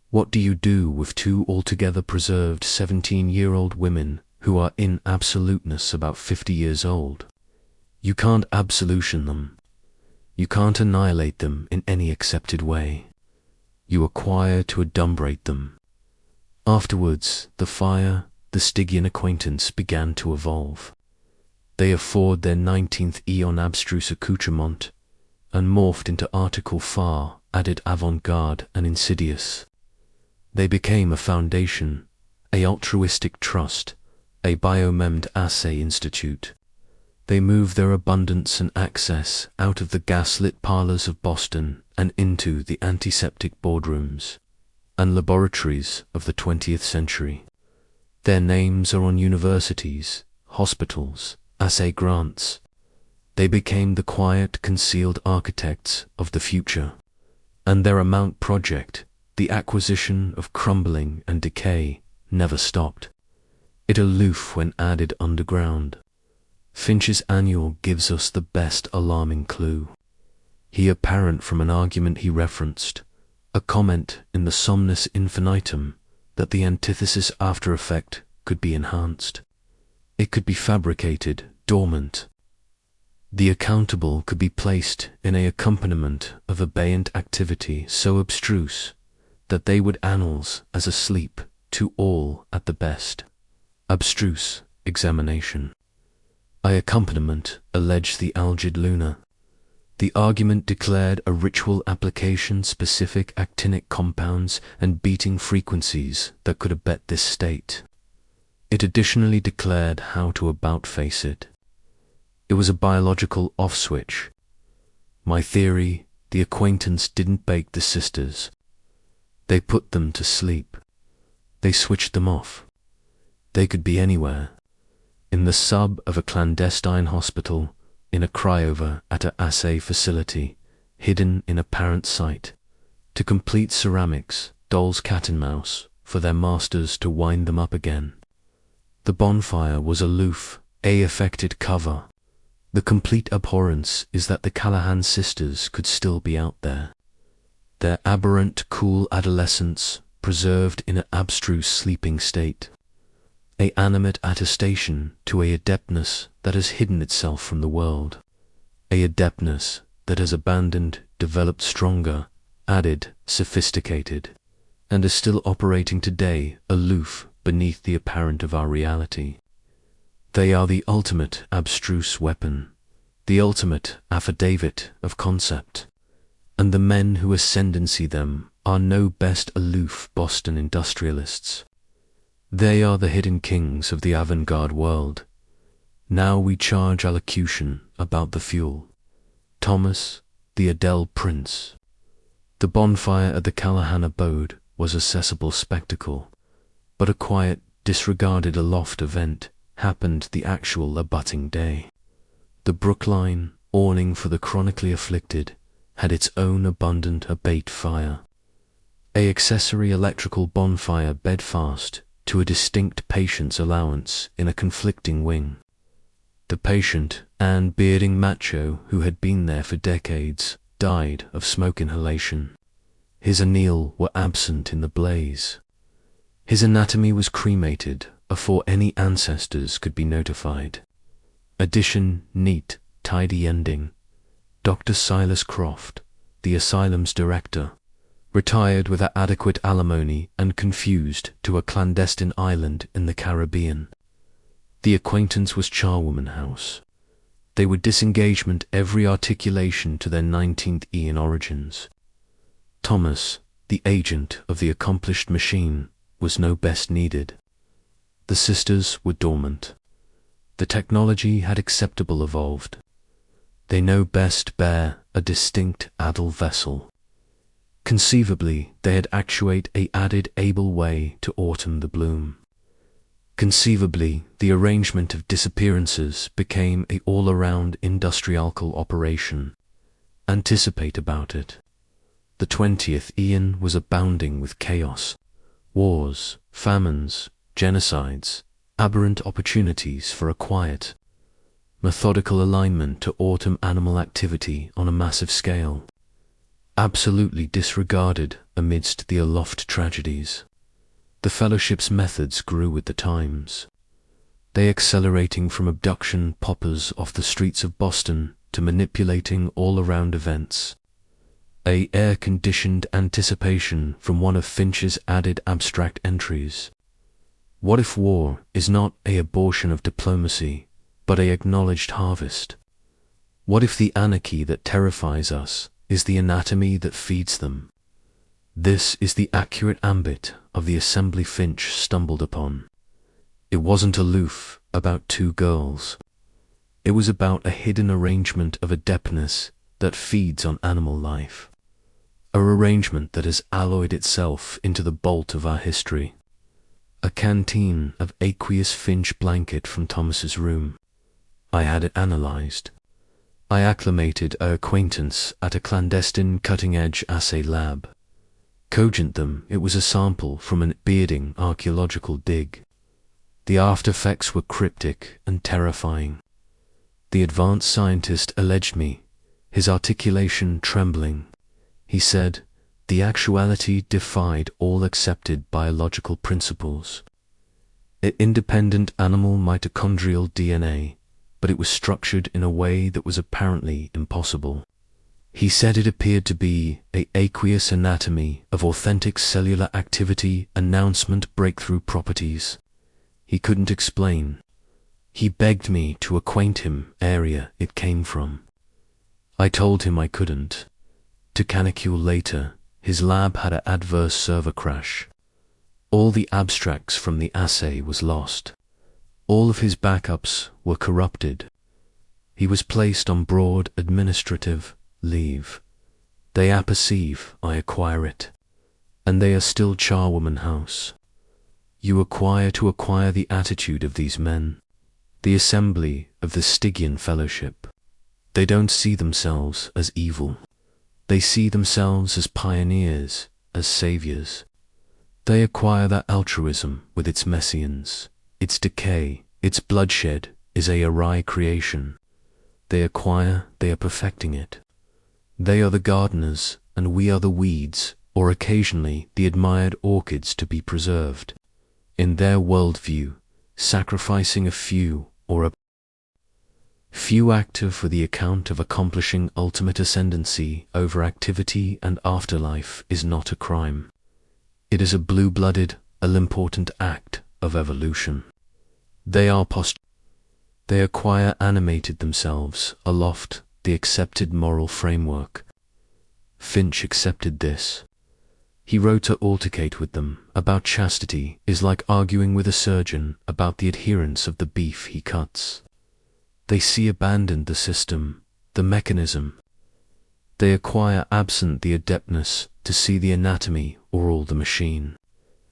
[SPEAKER 1] What do you do with 2 altogether preserved 17-year-old women who are in absoluteness about 50 years old? You can't absolution them. You can't annihilate them in any accepted way. You acquire to adumbrate them. Afterwards, the fire, the Stygian acquaintance began to evolve. They afford their 19th eon abstruse accoutrement, and morphed into article far added avant-garde and insidious. They became a foundation, a altruistic trust, a biomemmed assay institute. They moved their abundance and access out of the gaslit parlors of Boston and into the antiseptic boardrooms and laboratories of the 20th century. Their names are on universities, hospitals, assay grants. They became the quiet, concealed architects of the future, and their amount project, the acquisition of crumbling and decay, never stopped. It aloof when added underground. Finch's annual gives us the best alarming clue. He apparent from an argument he referenced, a comment in the Somnus Infinitum, that the antithesis after effect could be enhanced. It could be fabricated, dormant. The accountable could be placed in an accompaniment of abeyant activity so abstruse that they would annals as asleep to all at the best. Abstruse examination. I accompaniment alleged the algid Luna. The argument declared a ritual application specific actinic compounds and beating frequencies that could abet this state. It additionally declared how to about-face it. It was a biological off-switch. My theory, the acquaintance didn't bake the sisters. They put them to sleep. They switched them off. They could be anywhere. In the sub of a clandestine hospital, in a cryover at an assay facility, hidden in apparent sight, to complete ceramics, dolls cat and mouse, for their masters to wind them up again. The bonfire was aloof, a affected cover. The complete abhorrence is that the Callahan sisters could still be out there. Their aberrant, cool adolescence preserved in an abstruse sleeping state. A animate attestation to a adeptness that has hidden itself from the world. A adeptness that has abandoned, developed stronger, added, sophisticated, and is still operating today aloof beneath the apparent of our reality. They are the ultimate abstruse weapon, the ultimate affidavit of concept, and the men who ascendancy them are no best aloof Boston industrialists. They are the hidden kings of the avant-garde world. Now we charge allocution about the fuel. Thomas, the Adele Prince. The bonfire at the Callahan abode was a cessable spectacle, but a quiet, disregarded aloft event happened the actual abutting day. The Brookline, awning for the chronically afflicted, had its own abundant abate fire. A accessory electrical bonfire bedfast to a distinct patient's allowance in a conflicting wing. The patient, an bearding macho who had been there for decades, died of smoke inhalation. His anneal were absent in the blaze. His anatomy was cremated afore any ancestors could be notified. Addition, neat, tidy ending. Dr. Silas Croft, the asylum's director, retired without adequate alimony and confused to a clandestine island in the Caribbean. The acquaintance was Charwoman House. They would disengagement every articulation to their 19th Eon origins. Thomas, the agent of the accomplished machine, was no best needed. The sisters were dormant. The technology had acceptable evolved. They no best bear a distinct adult vessel. Conceivably, they had actuate a added able way to autumn the bloom. Conceivably, the arrangement of disappearances became a all-around industrial operation. Anticipate about it. The 20th Eon was abounding with chaos, wars, famines, genocides, aberrant opportunities for a quiet, methodical alignment to autumn animal activity on a massive scale, absolutely disregarded amidst the aloft tragedies. The fellowship's methods grew with the times. They accelerating from abduction poppers off the streets of Boston to manipulating all-around events. A air-conditioned anticipation from one of Finch's added abstract entries. What if war is not a abortion of diplomacy, but a acknowledged harvest? What if the anarchy that terrifies us is the anatomy that feeds them? This is the accurate ambit of the assembly Finch stumbled upon. It wasn't aloof about two girls. It was about a hidden arrangement of adeptness that feeds on animal life. A arrangement that has alloyed itself into the bolt of our history. A canteen of aqueous Finch blanket from Thomas's room. I had it analyzed. I acclimated our acquaintance at a clandestine cutting-edge assay lab. Cogent them, it was a sample from an bearding archaeological dig. The after-effects were cryptic and terrifying. The advanced scientist alleged me, his articulation trembling. He said, the actuality defied all accepted biological principles. Independent animal mitochondrial DNA, but it was structured in a way that was apparently impossible. He said it appeared to be a aqueous anatomy of authentic cellular activity announcement breakthrough properties. He couldn't explain. He begged me to acquaint him area it came from. I told him I couldn't. To canicule later, his lab had an adverse server crash. All the abstracts from the assay was lost. All of his backups were corrupted. He was placed on broad administrative leave. They apperceive I acquire it. and they are still charwoman house. You acquire the attitude of these men, the assembly of the Stygian fellowship. They don't see themselves as evil. They see themselves as pioneers, as saviors. They acquire that altruism with its messians, its decay, its bloodshed is a awry creation. They are perfecting it. They are the gardeners, and we are the weeds, or occasionally the admired orchids to be preserved. In their worldview, sacrificing a few or a few active for the account of accomplishing ultimate ascendancy over activity and afterlife is not a crime. It is a blue-blooded, all-important act of evolution. They acquire animated themselves aloft the accepted moral framework. Finch accepted this. He wrote to altercate with them about chastity is like arguing with a surgeon about the adherence of the beef he cuts. They see abandoned the system, the mechanism. They acquire absent the adeptness to see the anatomy or all the machine.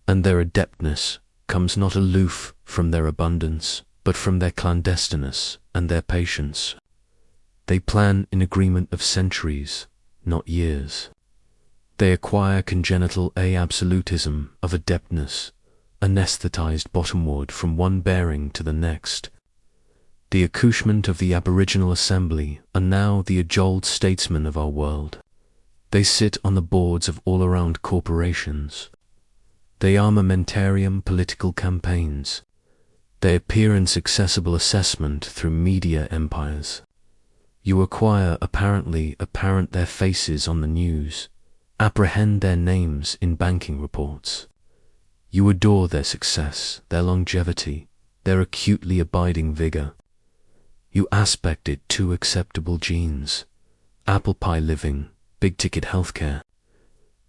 [SPEAKER 1] And their adeptness comes not aloof from their abundance, but from their clandestineness and their patience. They plan in agreement of centuries, not years. They acquire congenital absolutism of adeptness, anesthetized bottomward from one bearing to the next. The accouchement of the Aboriginal Assembly are now the adjoled statesmen of our world. They sit on the boards of all-around corporations. They armamentarium political campaigns. They appear in successible assessment through media empires. You acquire apparent their faces on the news, apprehend their names in banking reports. You adore their success, their longevity, their acutely abiding vigor. You aspect it two acceptable genes, apple pie living, big-ticket healthcare.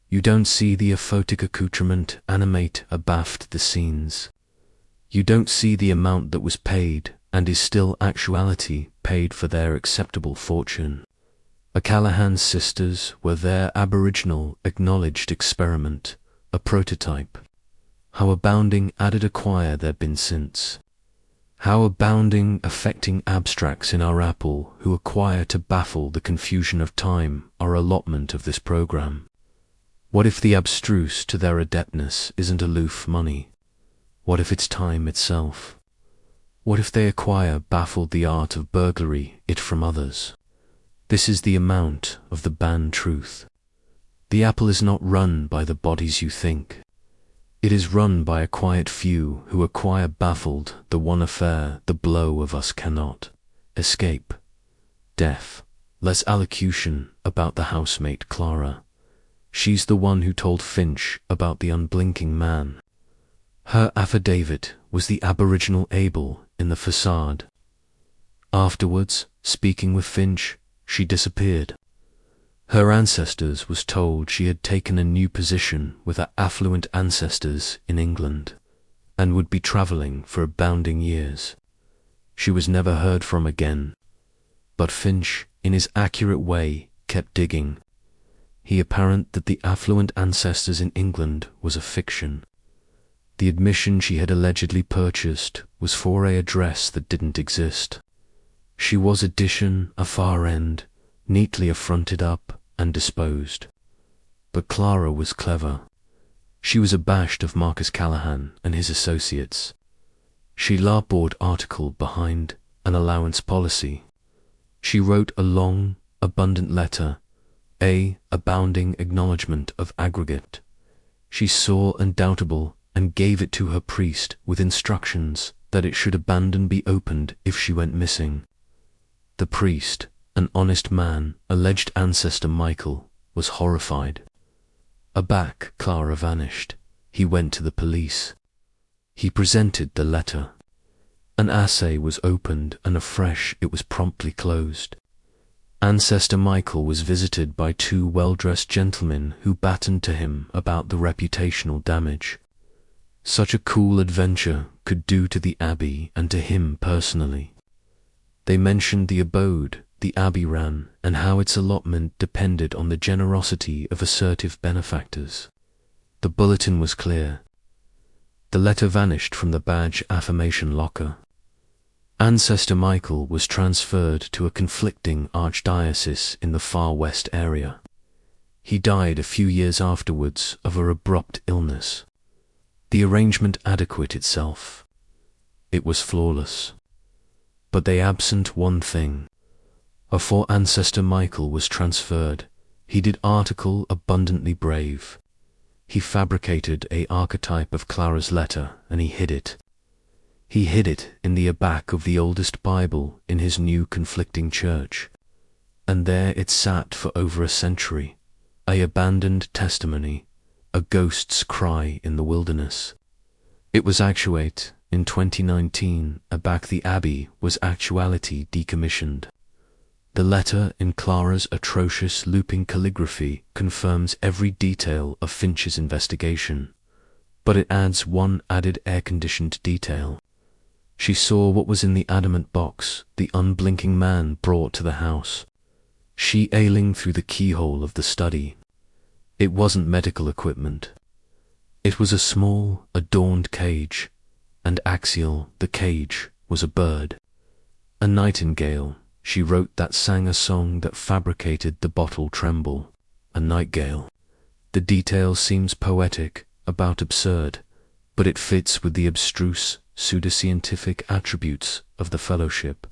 [SPEAKER 1] You don't see the aphotic accoutrement animate abaft the scenes. You don't see the amount that was paid, and is still actuality paid for their acceptable fortune. O'Callaghan's sisters were their aboriginal acknowledged experiment, a prototype. How abounding added acquire there been since. How abounding affecting abstracts in our apple who acquire to baffle the confusion of time our allotment of this program. What if the abstruse to their adeptness isn't aloof money? What if it's time itself? What if they acquire baffled the art of burglary it from others? This is the amount of the banned truth. The apple is not run by the bodies you think. It is run by a quiet few who acquire baffled the one affair the blow of us cannot escape. Death, less allocution about the housemate Clara. She's the one who told Finch about the unblinking man. Her affidavit was the aboriginal Abel in the facade. Afterwards, speaking with Finch, she disappeared. Her ancestors was told she had taken a new position with her affluent ancestors in England, and would be travelling for abounding years. She was never heard from again, but Finch, in his accurate way, kept digging. He apparent that the affluent ancestors in England was a fiction. The admission she had allegedly purchased was for a address that didn't exist. She was addition a far end, neatly affronted up and disposed. But Clara was clever. She was abashed of Marcus Callaghan and his associates. She larboard articled behind an allowance policy. She wrote a long, abundant letter, abounding acknowledgment of aggregate. She saw undoubtable and gave it to her priest with instructions that it should abandon be opened if she went missing. The priest, an honest man, alleged ancestor Michael, was horrified. Aback, Clara vanished. He went to the police. He presented the letter. An assay was opened and afresh it was promptly closed. Ancestor Michael was visited by two well-dressed gentlemen who battened to him about the reputational damage such a cool adventure could do to the Abbey and to him personally. They mentioned the abode the Abbey ran and how its allotment depended on the generosity of assertive benefactors. The bulletin was clear. The letter vanished from the badge affirmation locker. Ancestor Michael was transferred to a conflicting archdiocese in the far west area. He died a few years afterwards of an abrupt illness. The arrangement adequate itself. It was flawless. But they absent one thing. Afore Ancestor Michael was transferred, he did article abundantly brave. He fabricated a archetype of Clara's letter, and he hid it. He hid it in the back of the oldest Bible in his new conflicting church. And there it sat for over a century, a abandoned testimony, a ghost's cry in the wilderness. It was actuate, in 2019, aback the Abbey was actuality decommissioned. The letter in Clara's atrocious looping calligraphy confirms every detail of Finch's investigation, but it adds one added air-conditioned detail. She saw what was in the adamant box the unblinking man brought to the house, she ailing through the keyhole of the study. It wasn't medical equipment. It was a small, adorned cage, and axial, the cage, was a bird. A nightingale, she wrote, that sang a song that fabricated the bottle tremble. A nightingale. The detail seems poetic, about absurd, but it fits with the abstruse, pseudoscientific attributes of the fellowship.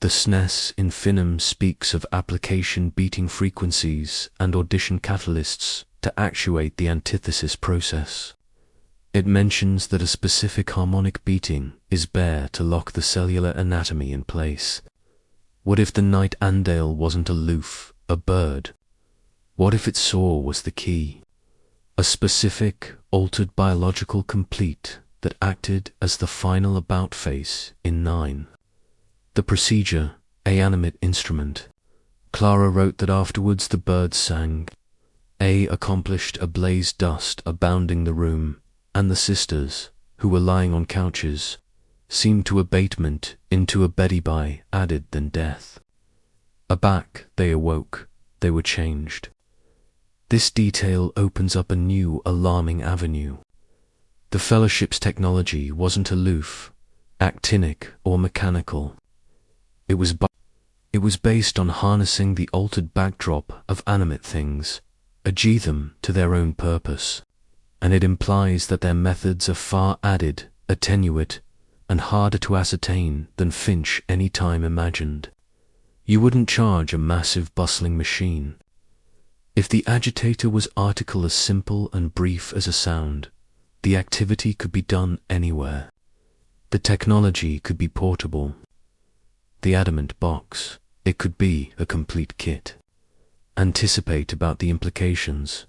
[SPEAKER 1] The SNES Infinitum speaks of application beating frequencies and audition catalysts to actuate the antithesis process. It mentions that a specific harmonic beating is bare to lock the cellular anatomy in place. What if the nightingale wasn't aloof, a bird? What if its saw was the key? A specific, altered biological complete that acted as the final about face in 9. The procedure, a animate instrument. Clara wrote that afterwards the bird sang. A accomplished a blaze dust abounding the room, and the sisters, who were lying on couches, seemed to abatement into a beddy-by added than death. Aback they awoke, they were changed. This detail opens up a new alarming avenue. The fellowship's technology wasn't aloof, actinic or mechanical. It was based on harnessing the altered backdrop of animate things, adjust them to their own purpose, and it implies that their methods are far added, attenuate, and harder to ascertain than Finch any time imagined. You wouldn't charge a massive bustling machine. If the agitator was article as simple and brief as a sound, the activity could be done anywhere. The technology could be portable. The adamant box, it could be a complete kit. Anticipate about the implications.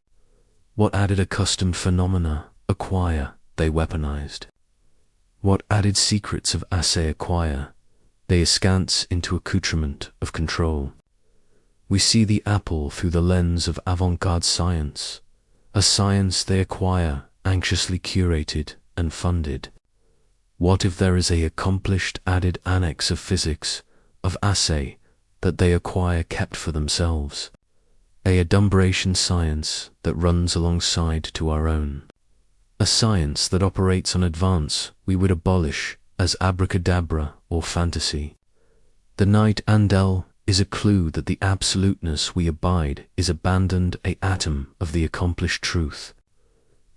[SPEAKER 1] What added accustomed phenomena acquire, they weaponized. What added secrets of assay acquire, they askance into accoutrement of control. We see the apple through the lens of avant-garde science, a science they acquire, anxiously curated and funded. What if there is a accomplished added annex of physics, of assay, that they acquire kept for themselves? A adumbration science that runs alongside to our own. A science that operates on advance we would abolish as abracadabra or fantasy. The nightingale is a clue that the absoluteness we abide is abandoned a atom of the accomplished truth.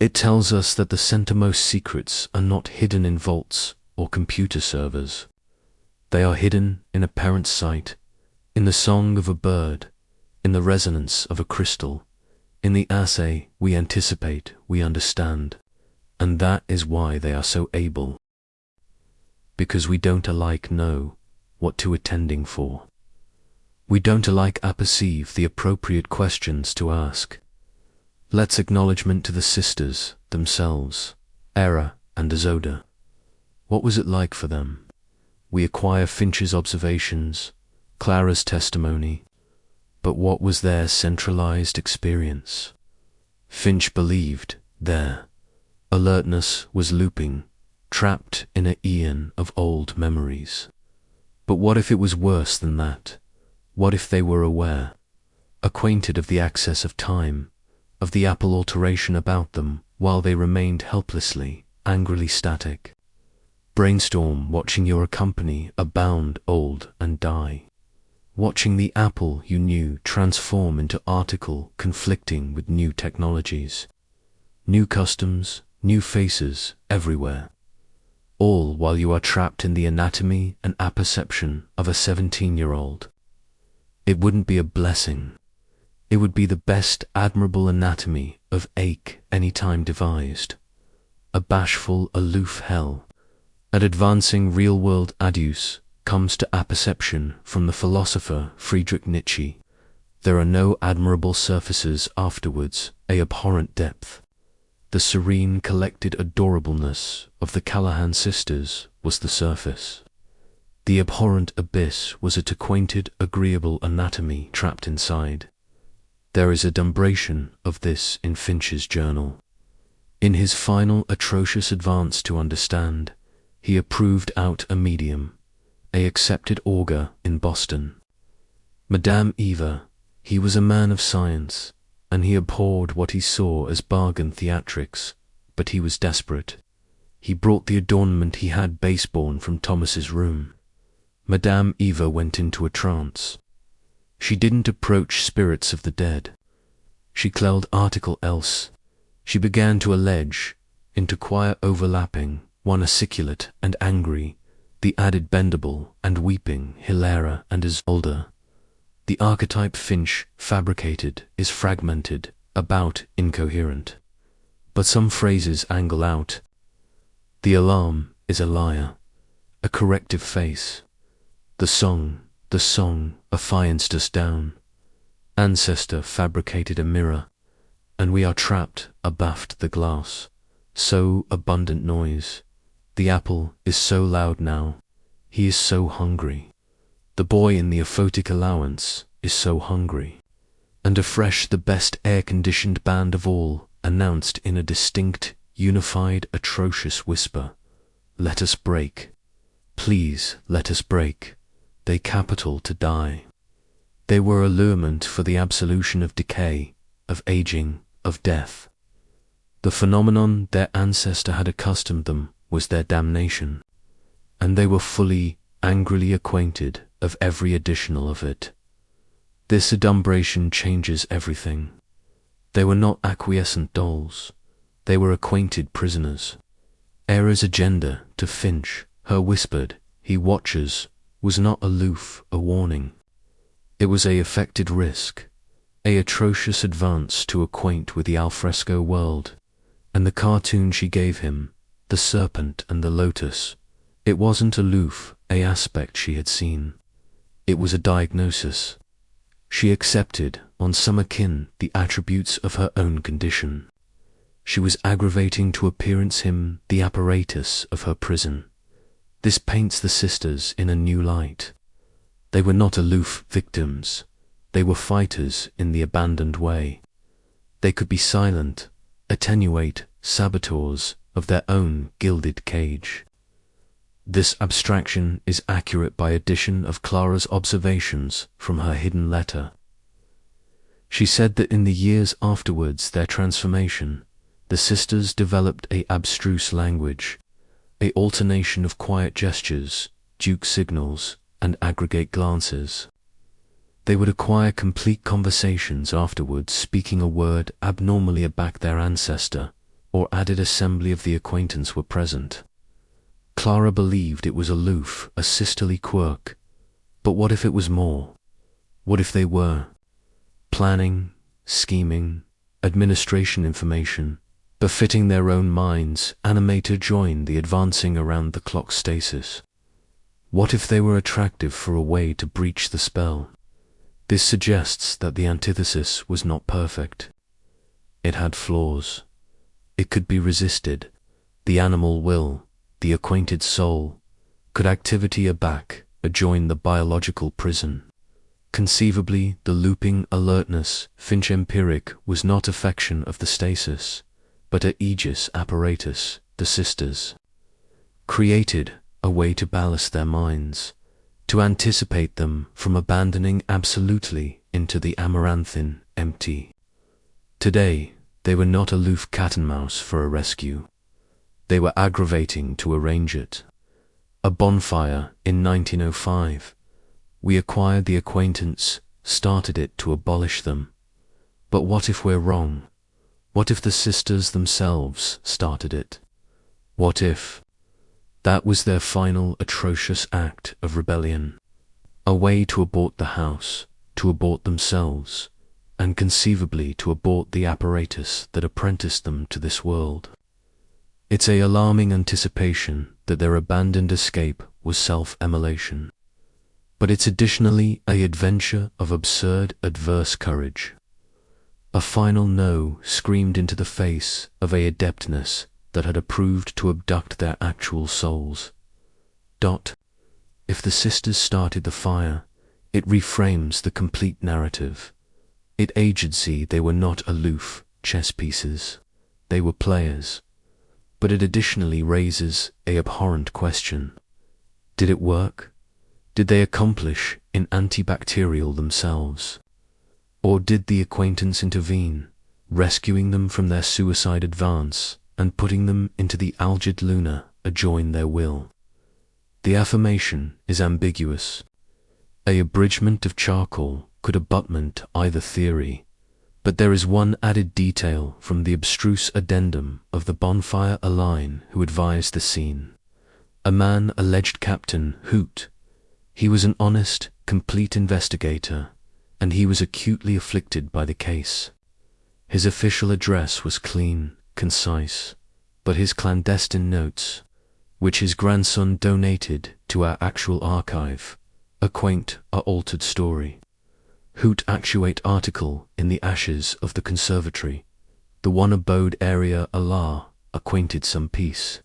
[SPEAKER 1] It tells us that the centermost secrets are not hidden in vaults or computer servers. They are hidden in apparent sight, in the song of a bird, in the resonance of a crystal, in the assay we anticipate, we understand, and that is why they are so able. Because we don't alike know what to attending for. We don't alike apperceive the appropriate questions to ask. Let's acknowledgement to the sisters themselves, Era and Azoda. What was it like for them? We acquire Finch's observations, Clara's testimony, but what was their centralized experience? Finch believed their alertness was looping, trapped in an eon of old memories. But what if it was worse than that? What if they were aware, acquainted of the access of time, of the apple alteration about them while they remained helplessly, angrily static. Brainstorm watching your company abound, old, and die. Watching the apple you knew transform into article conflicting with new technologies. New customs, new faces everywhere. All while you are trapped in the anatomy and apperception of a 17-year-old. It wouldn't be a blessing. It would be the best admirable anatomy of ache any time devised. A bashful, aloof hell. An advancing real-world adduce comes to apperception from the philosopher Friedrich Nietzsche. There are no admirable surfaces afterwards, a abhorrent depth. The serene, collected adorableness of the Callahan sisters was the surface. The abhorrent abyss was a acquainted, agreeable anatomy trapped inside. There is a dumbration of this in Finch's journal. In his final atrocious advance to understand, he approved out a medium, a accepted augur in Boston. Madame Eva, he was a man of science, and he abhorred what he saw as bargain theatrics, but he was desperate. He brought the adornment he had base-born from Thomas's room. Madame Eva went into a trance. She didn't approach spirits of the dead. She clelled article else. She began to allege, into choir overlapping, one articulate and angry, the added bendable and weeping Hilera and Isolde. The archetype Finch fabricated is fragmented, about incoherent. But some phrases angle out. The alarm is a liar, a corrective face. The song, affianced us down. Ancestor fabricated a mirror, and we are trapped abaft the glass. So abundant noise. The apple is so loud now. He is so hungry. The boy in the aphotic allowance is so hungry. And afresh the best air-conditioned band of all announced in a distinct, unified, atrocious whisper, "Let us break. Please let us break. They capital to die." They were allurement for the absolution of decay, of aging, of death. The phenomenon their ancestor had accustomed them was their damnation, and they were fully, angrily acquainted of every additional of it. This adumbration changes everything. They were not acquiescent dolls. They were acquainted prisoners. Era's agenda to Finch, her whispered, "He watches," was not aloof, a warning. It was a affected risk, a atrocious advance to acquaint with the alfresco world, and the cartoon she gave him, the serpent and the lotus, it wasn't aloof, a aspect she had seen. It was a diagnosis. She accepted, on some akin, the attributes of her own condition. She was aggravating to appearance him the apparatus of her prison. This paints the sisters in a new light. They were not aloof victims. They were fighters in the abandoned way. They could be silent, attenuate saboteurs of their own gilded cage. This abstraction is accurate by addition of Clara's observations from her hidden letter. She said that in the years afterwards their transformation, the sisters developed a abstruse language, a alternation of quiet gestures, duke signals, and aggregate glances. They would acquire complete conversations afterwards, speaking a word abnormally aback their ancestor, or added assembly of the acquaintance were present. Clara believed it was aloof, a sisterly quirk, but what if it was more? What if they were? Planning, scheming, administration information, befitting their own minds, animate to join the advancing around the clock stasis. What if they were attractive for a way to breach the spell? This suggests that the antithesis was not perfect. It had flaws. It could be resisted. The animal will, the acquainted soul, could activity aback, adjoin the biological prison. Conceivably, the looping alertness, Finch empiric, was not affection of the stasis, but a aegis apparatus, the sisters. Created a way to ballast their minds, to anticipate them from abandoning absolutely into the amaranthine empty. Today, they were not aloof cat and mouse for a rescue. They were aggravating to arrange it. A bonfire in 1905. We acquired the acquaintance, started it to abolish them. But what if we're wrong? What if the sisters themselves started it? What if that was their final atrocious act of rebellion? A way to abort the house, to abort themselves, and conceivably to abort the apparatus that apprenticed them to this world. It's an alarming anticipation that their abandoned escape was self-immolation. But it's additionally an adventure of absurd, adverse courage. A final no screamed into the face of an adeptness that had approved to abduct their actual souls. If the sisters started the fire, it reframes the complete narrative. It agency they were not aloof chess pieces. They were players. But it additionally raises an abhorrent question. Did it work? Did they accomplish in antibacterial themselves? Or did the acquaintance intervene, rescuing them from their suicide advance and putting them into the algid luna adjoin their will? The affirmation is ambiguous. An abridgment of charcoal could abutment either theory, but there is one added detail from the abstruse addendum of the bonfire Align who advised the scene. A man alleged Captain Hoot. He was an honest, complete investigator, and he was acutely afflicted by the case. His official address was clean, concise, but his clandestine notes, which his grandson donated to our actual archive, a quaint, altered story. Hoot actuate article in the ashes of the conservatory, the one abode area Allah acquainted some peace.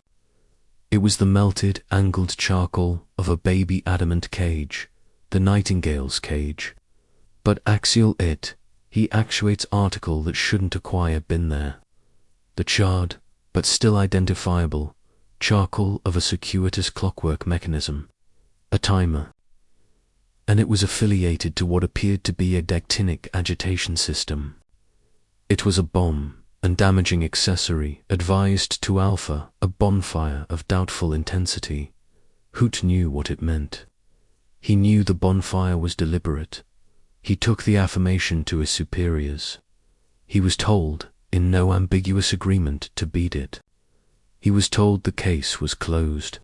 [SPEAKER 1] It was the melted, angled charcoal of a baby adamant cage, the nightingale's cage. But axial he actuates article that shouldn't acquire been there. The charred, but still identifiable, charcoal of a circuitous clockwork mechanism, a timer. And it was affiliated to what appeared to be a dactinic agitation system. It was a bomb and damaging accessory advised to Alpha, a bonfire of doubtful intensity. Hoot knew what it meant. He knew the bonfire was deliberate. He took the affirmation to his superiors. He was told, in no ambiguous agreement, to beat it. He was told the case was closed.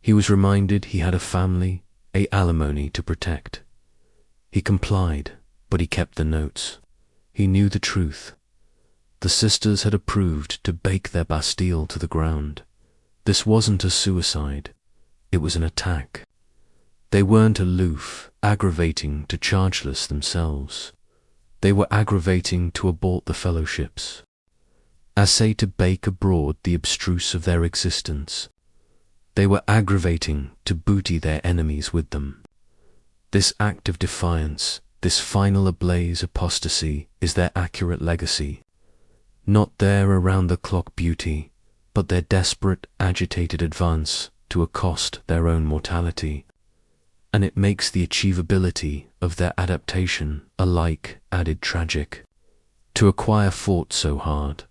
[SPEAKER 1] He was reminded he had a family, a alimony to protect. He complied, but he kept the notes. He knew the truth. The sisters had approved to bake their Bastille to the ground. This wasn't a suicide. It was an attack. They weren't aloof, aggravating to chargeless themselves. They were aggravating to abort the fellowships. Essay to bake abroad the abstruse of their existence. They were aggravating to booty their enemies with them. This act of defiance, this final ablaze apostasy, is their accurate legacy. Not their around-the-clock beauty, but their desperate, agitated advance to accost their own mortality. And it makes the achievability of their adaptation alike added tragic. To acquire fought so hard,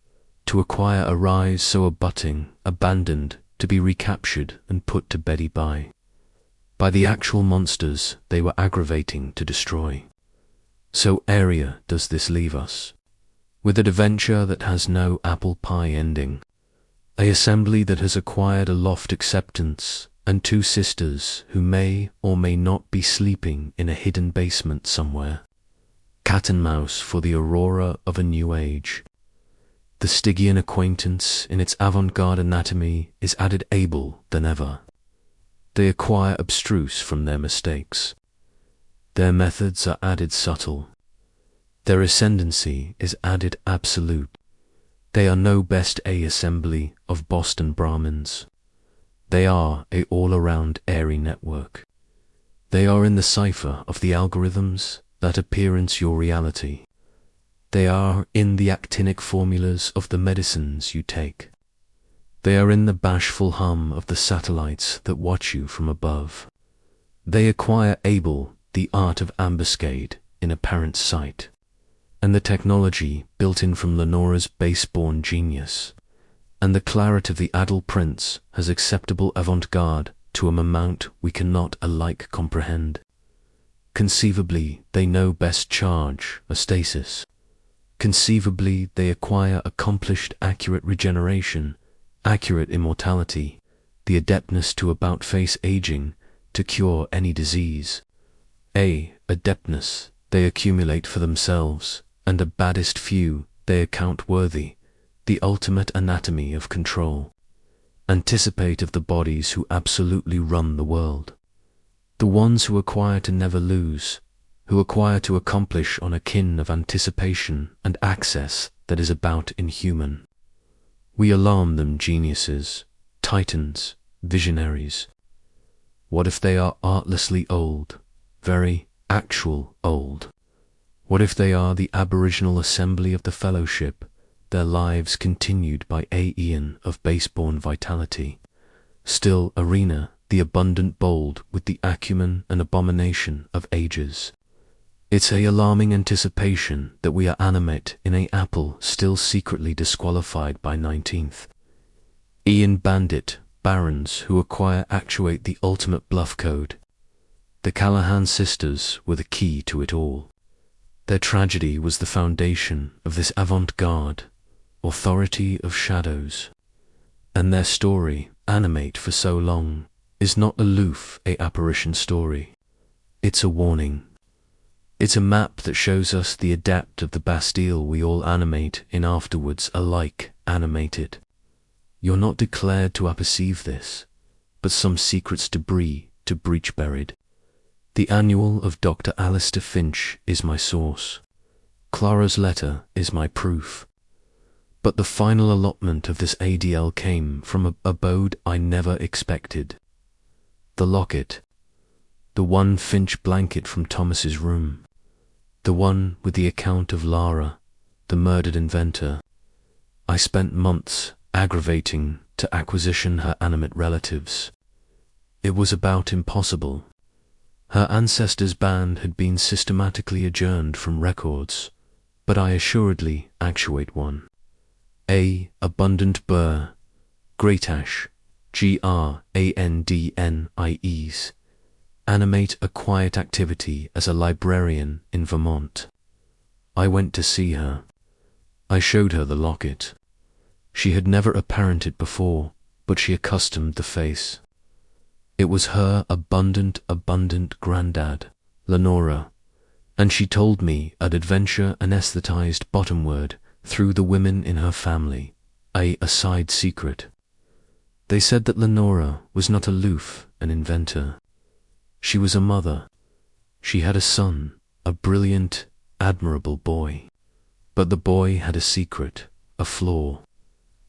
[SPEAKER 1] to acquire a rise so abutting, abandoned, to be recaptured and put to beddy by the actual monsters they were aggravating to destroy. So area does this leave us, with an adventure that has no apple pie ending, a assembly that has acquired a loft acceptance, and two sisters who may or may not be sleeping in a hidden basement somewhere. Cat and mouse for the aurora of a new age. The Stygian acquaintance in its avant-garde anatomy is added able than ever. They acquire abstruse from their mistakes. Their methods are added subtle. Their ascendancy is added absolute. They are no best a assembly of Boston Brahmins. They are a all-around airy network. They are in the cipher of the algorithms that appearance your reality. They are in the actinic formulas of the medicines you take. They are in the bashful hum of the satellites that watch you from above. They acquire able the art of ambuscade in apparent sight. and the technology built in from Lenora's base-born genius, and the claret of the adult prince has acceptable avant-garde to an amount we cannot alike comprehend. Conceivably, they know best charge, a stasis. Conceivably, they acquire accomplished accurate regeneration, accurate immortality, the adeptness to about-face aging, to cure any disease. Adeptness they accumulate for themselves, and a baddest few they account worthy, the ultimate anatomy of control. Anticipate of the bodies who absolutely run the world. The ones who acquire to never lose, who acquire to accomplish on a kin of anticipation and access that is about inhuman. We alarm them geniuses, titans, visionaries. What if they are artlessly old, very actual old? What if they are the aboriginal assembly of the fellowship, their lives continued by a aeon of base-born vitality, still arena, the abundant bold with the acumen and abomination of ages? It's a alarming anticipation that we are animate in a apple still secretly disqualified by 19th. Ian bandit barons who acquire actuate the ultimate bluff code. The Callahan sisters were the key to it all. Their tragedy was the foundation of this avant-garde, authority of shadows. And their story, animate for so long, is not aloof a apparition story. It's a warning. It's a map that shows us the adept of the Bastille we all animate in afterwards alike animated. You're not declared to apperceive this, but some secret's debris to breach buried. The annual of Dr. Alistair Finch is my source. Clara's letter is my proof. But the final allotment of this ADL came from an abode I never expected. The locket. The one Finch blanket from Thomas's room. The one with the account of Lara, the murdered inventor. I spent months aggravating to acquisition her animate relatives. It was about impossible. Her ancestors' band had been systematically adjourned from records, but I assuredly actuate one. Abundant Burr, Greatash, Grandnies, animate a quiet activity as a librarian in Vermont. I went to see her. I showed her the locket. She had never apparented before, but she accustomed the face. It was her abundant granddad, Lenora, and she told me I'd adventure anesthetized bottomward through the women in her family, a side secret. They said that Lenora was not aloof an inventor. She was a mother. She had a son, a brilliant, admirable boy. But the boy had a secret, a flaw,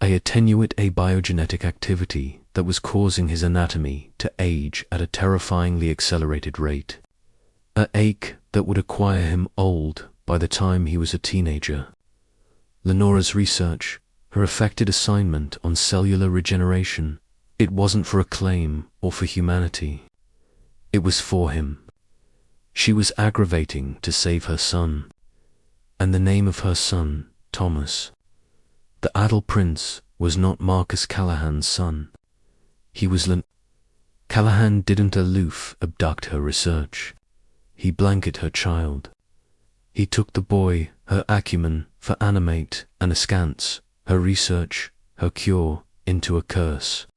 [SPEAKER 1] a attenuate abiogenetic activity that was causing his anatomy to age at a terrifyingly accelerated rate. An ache that would acquire him old by the time he was a teenager. Lenora's research, her affected assignment on cellular regeneration, it wasn't for acclaim or for humanity. It was for him. She was aggravating to save her son. And the name of her son, Thomas. The adult prince was not Marcus Callahan's son. He was Callahan didn't aloof abduct her research. He blanket her child. He took the boy, her acumen for animate and askance, her research, her cure, into a curse.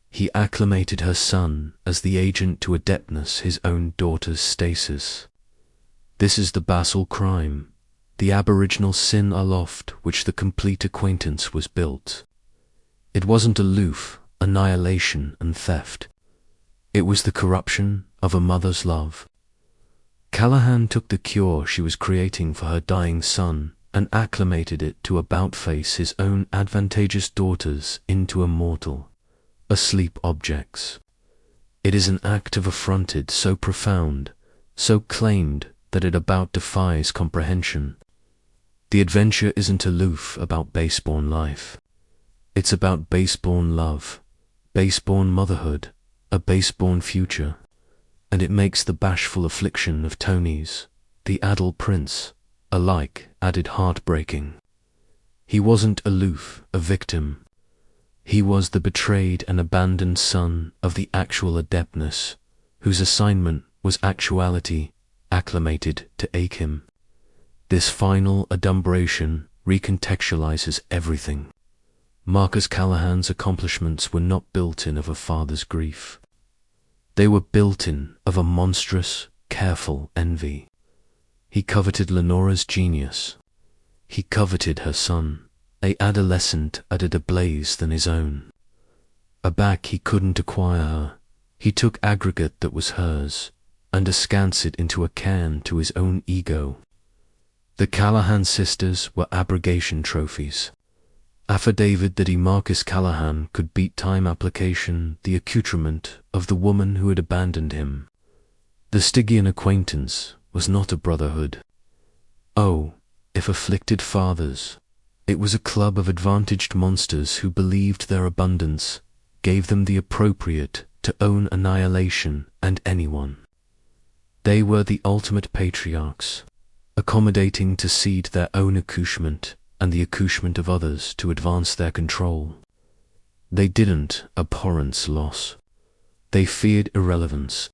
[SPEAKER 1] He acclimated her son as the agent to adeptness his own daughter's stasis. This is the basal crime, the aboriginal sin aloft which the complete acquaintance was built. It wasn't aloof, annihilation and theft. It was the corruption of a mother's love. Callahan took the cure she was creating for her dying son and acclimated it to about-face his own advantageous daughters into immortal, asleep objects. It is an act of affronted so profound, so claimed that it about defies comprehension. The adventure isn't aloof about base-born life. It's about base-born love, base-born motherhood, a base-born future, and it makes the bashful affliction of Tony's, the adult prince, alike added heartbreaking. He wasn't aloof, a victim. He was the betrayed and abandoned son of the actual adeptness, whose assignment was actuality, acclimated to Achim. This final adumbration recontextualizes everything. Marcus Callahan's accomplishments were not built in of a father's grief. They were built in of a monstrous, careful envy. He coveted Lenora's genius. He coveted her son, a adolescent added a blaze than his own. Aback he couldn't acquire her. He took aggregate that was hers, and askance it into a cairn to his own ego. The Callahan sisters were abrogation trophies. Affidavit that Marcus Callahan could beat time application the accoutrement of the woman who had abandoned him. The Stygian acquaintance was not a brotherhood. Oh, if afflicted fathers, it was a club of advantaged monsters who believed their abundance gave them the appropriate to own annihilation and anyone. They were the ultimate patriarchs, accommodating to cede their own accouchement and the accouchement of others to advance their control. They didn't abhorrence loss. They feared irrelevance.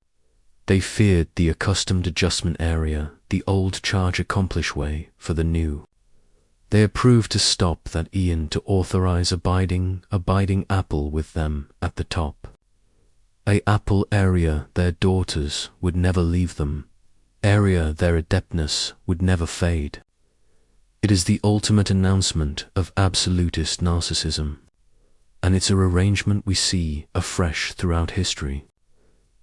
[SPEAKER 1] They feared the accustomed adjustment area, the old charge accomplish way for the new. They approved to stop that Ian to authorize abiding apple with them at the top. A apple area their daughters would never leave them, area their adeptness would never fade. It is the ultimate announcement of absolutist narcissism, and it's a arrangement we see afresh throughout history.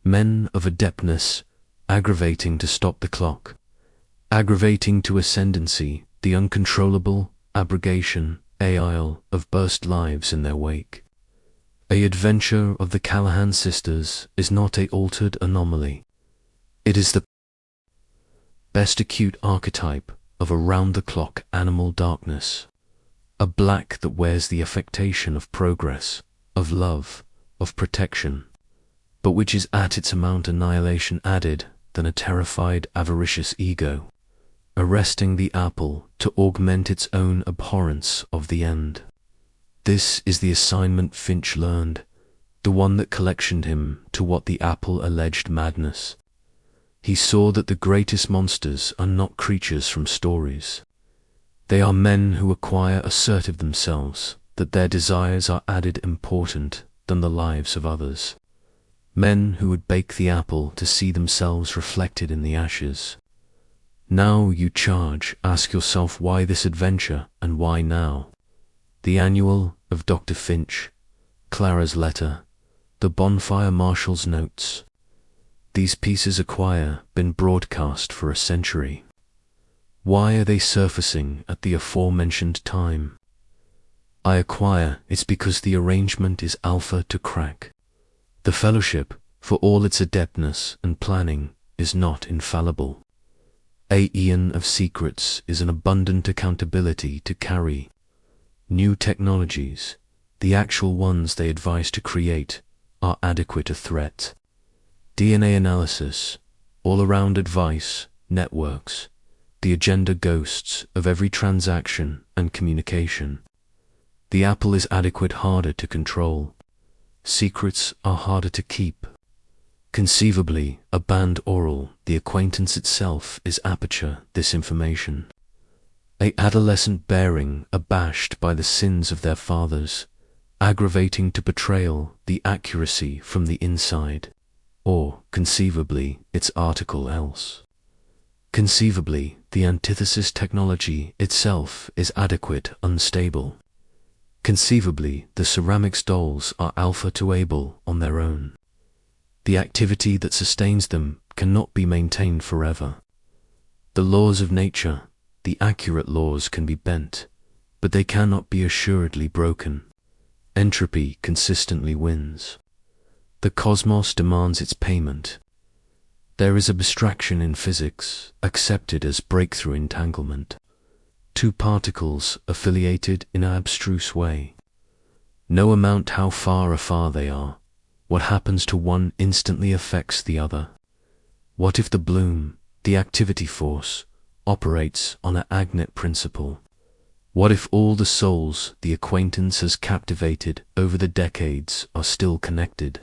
[SPEAKER 1] Men of adeptness aggravating to stop the clock, aggravating to ascendancy the uncontrollable abrogation of burst lives in their wake. A adventure of the Callahan sisters is not a altered anomaly. It is the best acute archetype of a round-the-clock animal darkness, a black that wears the affectation of progress, of love, of protection, but which is at its amount annihilation added than a terrified avaricious ego, arresting the apple to augment its own abhorrence of the end. This is the assignment Finch learned, the one that collectioned him to what the apple alleged madness. He saw that the greatest monsters are not creatures from stories. They are men who acquire assertive themselves, that their desires are added important than the lives of others. Men who would bake the apple to see themselves reflected in the ashes. Now you charge, ask yourself why this adventure and why now? The annual of Dr. Finch, Clara's letter, the bonfire marshal's notes. These pieces acquire been broadcast for a century. Why are they surfacing at the aforementioned time? I acquire it's because the arrangement is alpha to crack. The fellowship, for all its adeptness and planning, is not infallible. A Ian of secrets is an abundant accountability to carry. New technologies, the actual ones they advise to create, are adequate a threat. DNA analysis, all-around advice, networks, the agenda ghosts of every transaction and communication. The apple is adequate harder to control. Secrets are harder to keep. Conceivably, a banned oral, the acquaintance itself is aperture, this information. A adolescent bearing abashed by the sins of their fathers, aggravating to betrayal the accuracy from the inside, or, conceivably, its article else. Conceivably, the antithesis technology itself is adequate unstable. Conceivably, the ceramics dolls are alpha to able on their own. The activity that sustains them cannot be maintained forever. The laws of nature, the accurate laws, can be bent, but they cannot be assuredly broken. Entropy consistently wins. The cosmos demands its payment. There is abstraction in physics, accepted as breakthrough entanglement. Two particles affiliated in an abstruse way. No amount how far afar they are, what happens to one instantly affects the other. What if the bloom, the activity force, operates on an agnet principle? What if all the souls the acquaintance has captivated over the decades are still connected?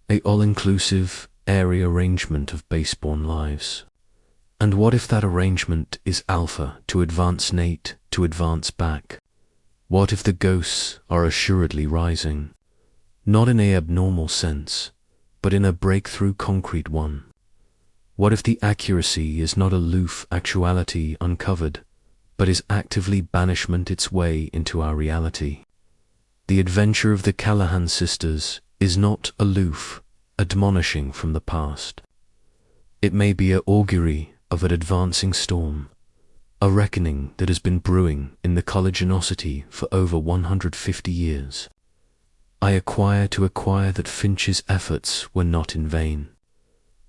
[SPEAKER 1] A all-inclusive, airy arrangement of base-born lives. And what if that arrangement is alpha to advance Nate to advance back? What if the ghosts are assuredly rising? Not in a abnormal sense, but in a breakthrough concrete one. What if the accuracy is not aloof actuality uncovered, but is actively banishment its way into our reality? The adventure of the Callahan sisters is not aloof, admonishing from the past. It may be an augury of an advancing storm, a reckoning that has been brewing in the collagenosity for over 150 years. I acquire that Finch's efforts were not in vain,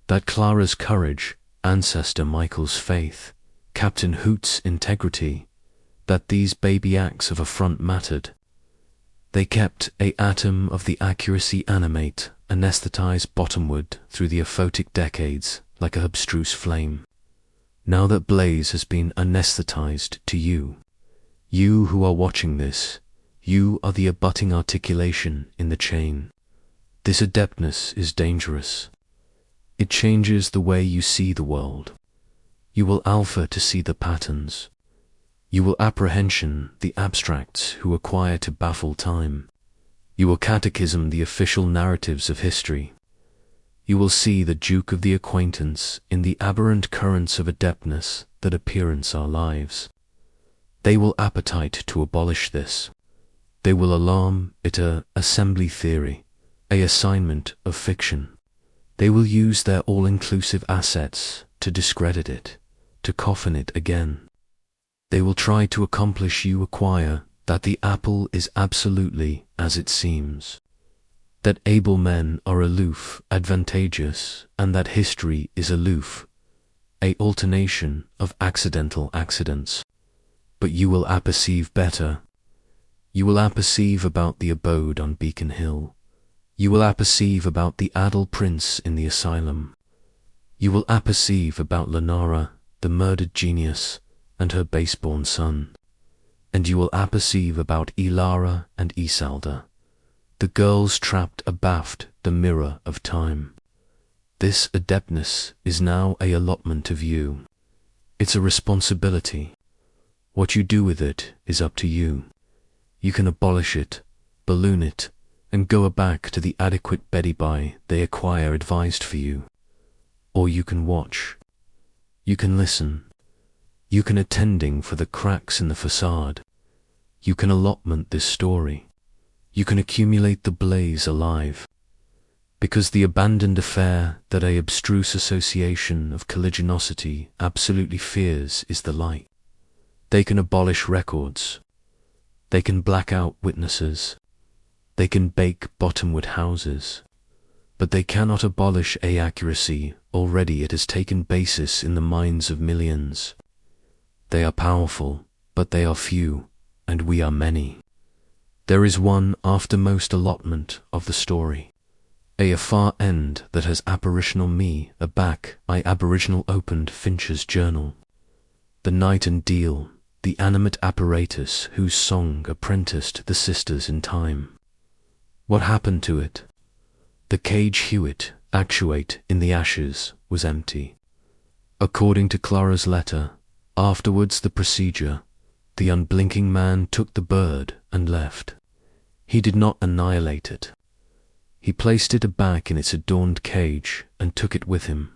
[SPEAKER 1] that Clara's courage, ancestor Michael's faith, Captain Hoot's integrity, that these baby acts of affront mattered. They kept a atom of the accuracy animate, anesthetized bottomward through the aphotic decades like a abstruse flame. Now that blaze has been anesthetized to you, you who are watching this, you are the abutting articulation in the chain. This adeptness is dangerous. It changes the way you see the world. You will alpha to see the patterns. You will apprehension the abstracts who acquire to baffle time. You will catechism the official narratives of history. You will see the Duke of the acquaintance in the aberrant currents of adeptness that appearance our lives. They will appetite to abolish this. They will alarm it a assembly theory, a assignment of fiction. They will use their all-inclusive assets to discredit it, to coffin it again. They will try to accomplish you acquire that the apple is absolutely as it seems, that able men are aloof, advantageous, and that history is aloof, a alternation of accidental accidents. But you will apperceive better. You will apperceive about the abode on Beacon Hill. You will apperceive about the Adel Prince in the asylum. You will apperceive about Lenara, the murdered genius, and her base-born son. And you will apperceive about Ilara and Isalda, the girls trapped abaft the mirror of time. This adeptness is now a allotment of you. It's a responsibility. What you do with it is up to you. You can abolish it, balloon it, and go back to the adequate Betty-by they acquire advised for you. Or you can watch. You can listen. You can attending for the cracks in the facade. You can allotment this story. You can accumulate the blaze alive. Because the abandoned affair that a abstruse association of colligiosity absolutely fears is the light. They can abolish records. They can black out witnesses. They can bake bottomward houses. But they cannot abolish accuracy. Already it has taken basis in the minds of millions. They are powerful, but they are few, and we are many. There is one aftermost allotment of the story, a far end that has apparitional me aback. I aboriginal opened Finch's journal. The night and deal, the animate apparatus whose song apprenticed the sisters in time. What happened to it? The cage Hewitt, actuate in the ashes, was empty. According to Clara's letter, afterwards the procedure, the unblinking man took the bird and left. He did not annihilate it. He placed it aback in its adorned cage and took it with him.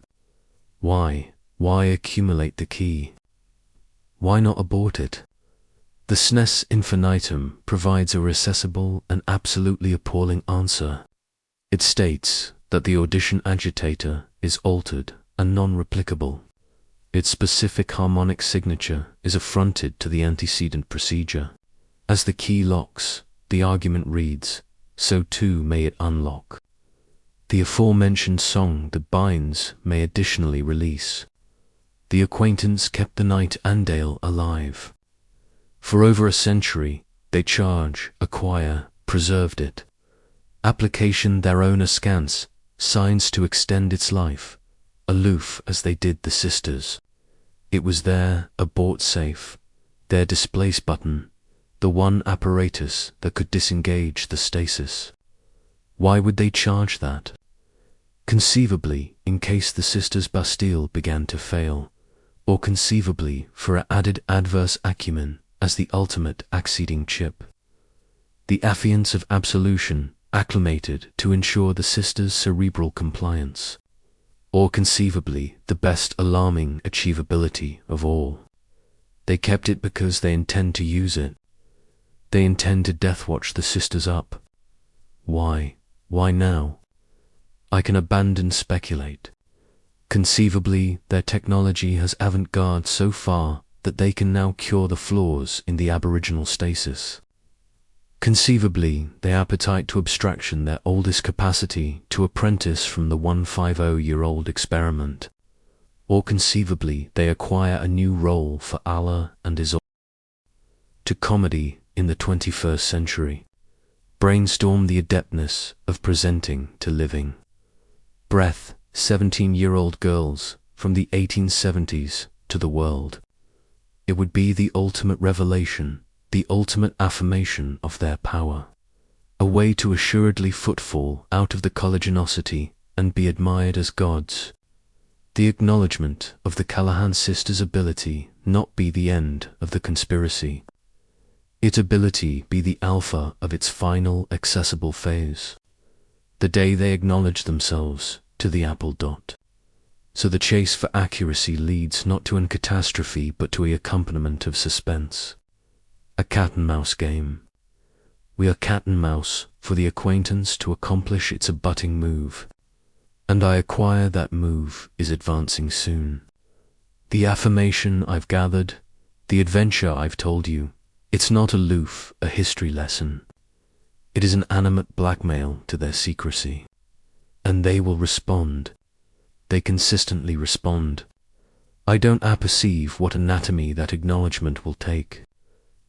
[SPEAKER 1] Why accumulate the key? Why not abort it? The SNES infinitum provides a recessible and absolutely appalling answer. It states that the audition agitator is altered and non-replicable. Its specific harmonic signature is affronted to the antecedent procedure. As the key locks, the argument reads, so too may it unlock. The aforementioned song that binds may additionally release. The acquaintance kept the night Andale alive. For over a century, they charge, acquire, preserved it. Application their own askance, signs to extend its life, aloof as they did the sisters. It was their abort safe, their displace button, the one apparatus that could disengage the stasis. Why would they charge that? Conceivably, in case the Sisters' Bastille began to fail, or conceivably for an added adverse acumen as the ultimate acceding chip. The affiance of absolution acclimated to ensure the Sisters' cerebral compliance, or conceivably the best alarming achievability of all. They kept it because they intend to use it. They intend to deathwatch the Sisters up. Why? Why now? I can abandon speculate. Conceivably, their technology has avant-garde so far that they can now cure the flaws in the aboriginal stasis. Conceivably, their appetite to abstraction, their oldest capacity to apprentice from the 150-year-old experiment. Or conceivably, they acquire a new role for Allah and His to comedy in the 21st century. Brainstorm the adeptness of presenting to living. Breath 17-year-old girls from the 1870s to the world. It would be the ultimate revelation, the ultimate affirmation of their power. A way to assuredly footfall out of the collagenosity and be admired as gods. The acknowledgement of the Callahan sisters' ability not be the end of the conspiracy. Its ability be the alpha of its final accessible phase. The day they acknowledge themselves to the apple dot. So the chase for accuracy leads not to an catastrophe but to a accompaniment of suspense. A cat and mouse game. We are cat and mouse for the acquaintance to accomplish its abutting move. And I acquire that move is advancing soon. The affirmation I've gathered, the adventure I've told you, it's not aloof, a history lesson. It is an animate blackmail to their secrecy. And they will respond. They consistently respond. I don't apperceive what anatomy that acknowledgement will take.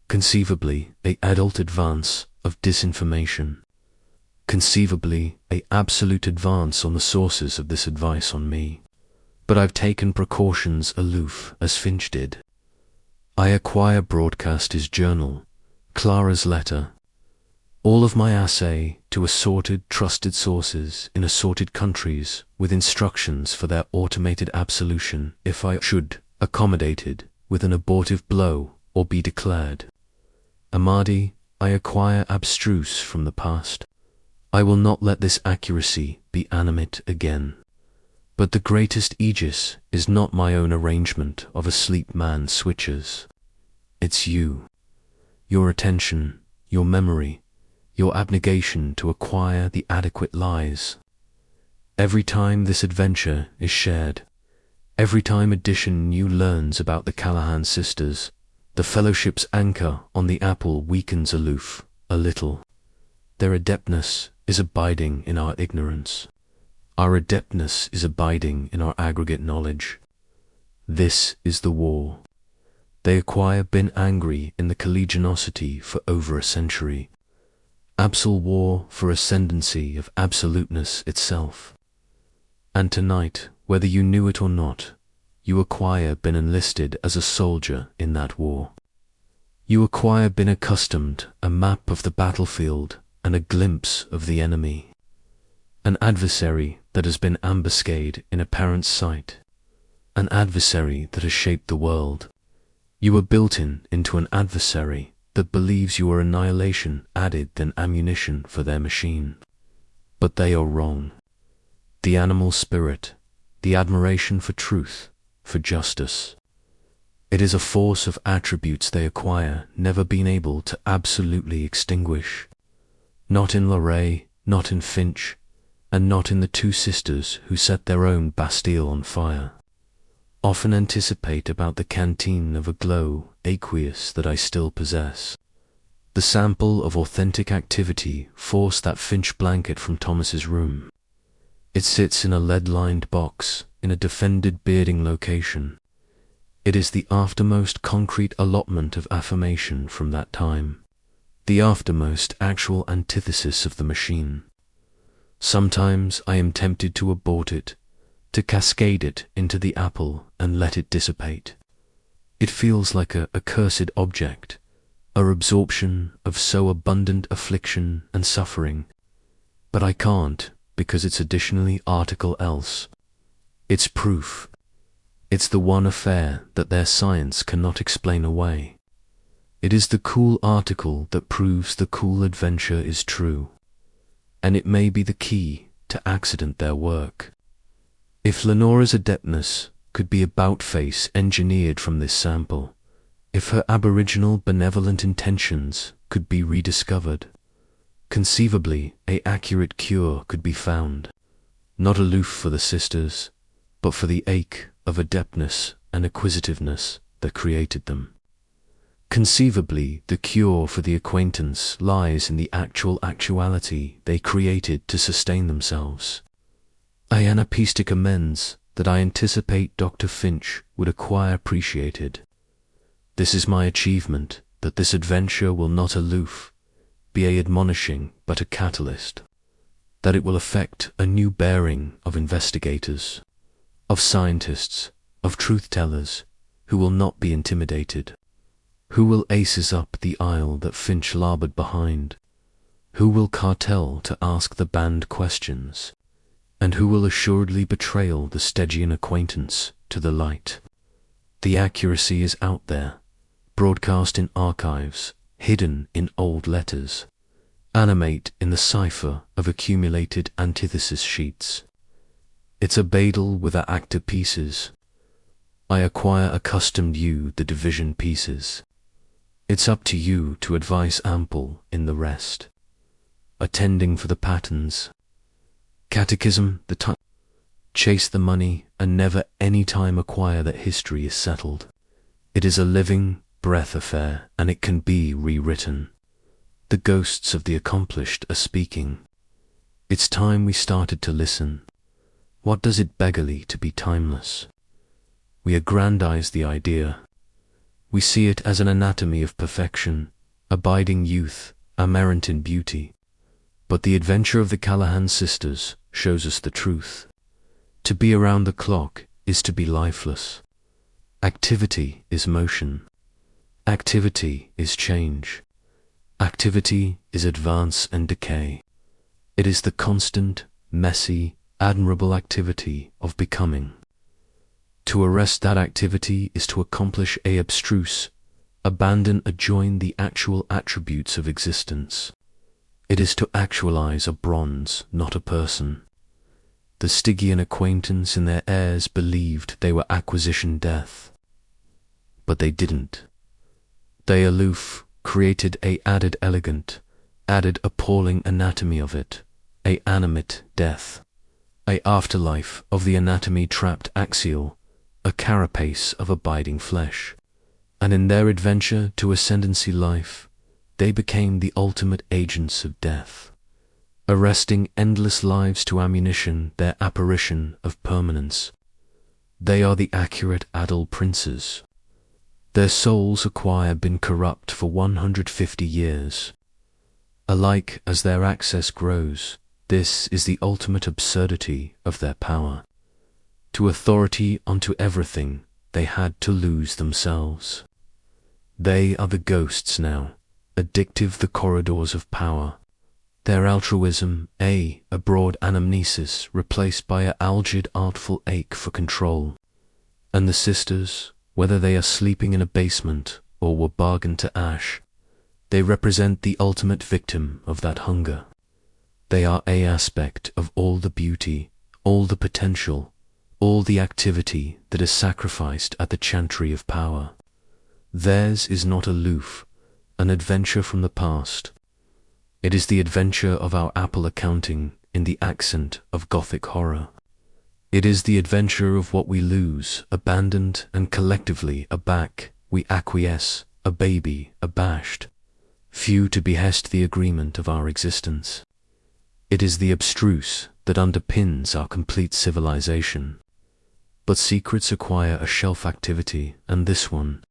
[SPEAKER 1] Conceivably, a adult advance of disinformation. Conceivably, a absolute advance on the sources of this advice on me. But I've taken precautions aloof, as Finch did. I acquire broadcast his journal, Clara's letter, all of my assay to assorted, trusted sources in assorted countries with instructions for their automated absolution if I should, accommodated with an abortive blow or be declared. Amadi, I acquire abstruse from the past. I will not let this accuracy be animate again. But the greatest aegis is not my own arrangement of asleep man switches. It's you. Your attention, your memory, your abnegation to acquire the adequate lies. Every time this adventure is shared, every time edition new learns about the Callahan sisters, the fellowship's anchor on the apple weakens aloof, a little. Their adeptness is abiding in our ignorance. Our adeptness is abiding in our aggregate knowledge. This is the war. They acquire been angry in the collegianosity for over a century. Absol war for ascendancy of absoluteness itself. And tonight, whether you knew it or not, you acquire been enlisted as a soldier in that war. You acquire been accustomed a map of the battlefield and a glimpse of the enemy. An adversary that has been ambuscade in apparent sight. An adversary that has shaped the world. You are built into an adversary that believes you are annihilation added than ammunition for their machine. But they are wrong. The animal spirit, the admiration for truth, for justice. It is a force of attributes they acquire, never been able to absolutely extinguish. Not in Larray, not in Finch, and not in the two sisters who set their own Bastille on fire. Often anticipate about the canteen of a glow aqueous that I still possess. The sample of authentic activity forced that Finch blanket from Thomas's room. It sits in a lead-lined box in a defended bearding location. It is the aftermost concrete allotment of affirmation from that time. The aftermost actual antithesis of the machine. Sometimes I am tempted to abort it, to cascade it into the apple and let it dissipate. It feels like a accursed object, a absorption of so abundant affliction and suffering. But I can't, because it's additionally article else. It's proof. It's the one affair that their science cannot explain away. It is the cool article that proves the cool adventure is true, and it may be the key to accident their work. If Lenora's adeptness could be about-face engineered from this sample, if her aboriginal benevolent intentions could be rediscovered, conceivably a accurate cure could be found, not aloof for the sisters, but for the ache of adeptness and acquisitiveness that created them. Conceivably, the cure for the acquaintance lies in the actual actuality they created to sustain themselves. A anapistic amends that I anticipate Dr. Finch would acquire appreciated. This is my achievement, that this adventure will not aloof be a admonishing but a catalyst, that it will affect a new bearing of investigators, of scientists, of truth-tellers, who will not be intimidated, who will aces up the aisle that Finch labored behind, who will cartel to ask the banned questions, and who will assuredly betrail the Stygian acquaintance to the light. The accuracy is out there, broadcast in archives, hidden in old letters, animate in the cipher of accumulated antithesis sheets. It's a badal with our actor pieces. I acquire accustomed you the division pieces. It's up to you to advise ample in the rest, attending for the patterns. Catechism, the time, chase the money, and never any time acquire that history is settled. It is a living breath affair, and it can be rewritten. The ghosts of the accomplished are speaking. It's time we started to listen. What does it beggarly to be timeless? We aggrandize the idea. We see it as an anatomy of perfection, abiding youth, amarant in beauty. But the adventure of the Callahan sisters shows us the truth. To be around the clock is to be lifeless. Activity is motion. Activity is change. Activity is advance and decay. It is the constant, messy, admirable activity of becoming. To arrest that activity is to accomplish a abstruse, abandon adjoin the actual attributes of existence. It is to actualize a bronze, not a person. The Stygian acquaintance and their heirs believed they were acquisition death. But they didn't. They aloof created a added elegant, added appalling anatomy of it, a animate death, a afterlife of the anatomy trapped axial, a carapace of abiding flesh. And in their adventure to ascendancy life, they became the ultimate agents of death, arresting endless lives to ammunition their apparition of permanence. They are the accurate adult princes. Their souls acquire been corrupt for 150 years. Alike as their access grows, this is the ultimate absurdity of their power. To authority unto everything, they had to lose themselves. They are the ghosts now, addictive the corridors of power. Their altruism, a broad anamnesis replaced by a algid artful ache for control. And the sisters, whether they are sleeping in a basement or were bargained to ash, they represent the ultimate victim of that hunger. They are a aspect of all the beauty, all the potential, all the activity that is sacrificed at the chantry of power. Theirs is not aloof, an adventure from the past. It is the adventure of our Apple accounting in the accent of Gothic horror. It is the adventure of what we lose, abandoned and collectively aback, we acquiesce, a baby, abashed, few to behest the agreement of our existence. It is the abstruse that underpins our complete civilization. But secrets acquire a shelf activity, and this one,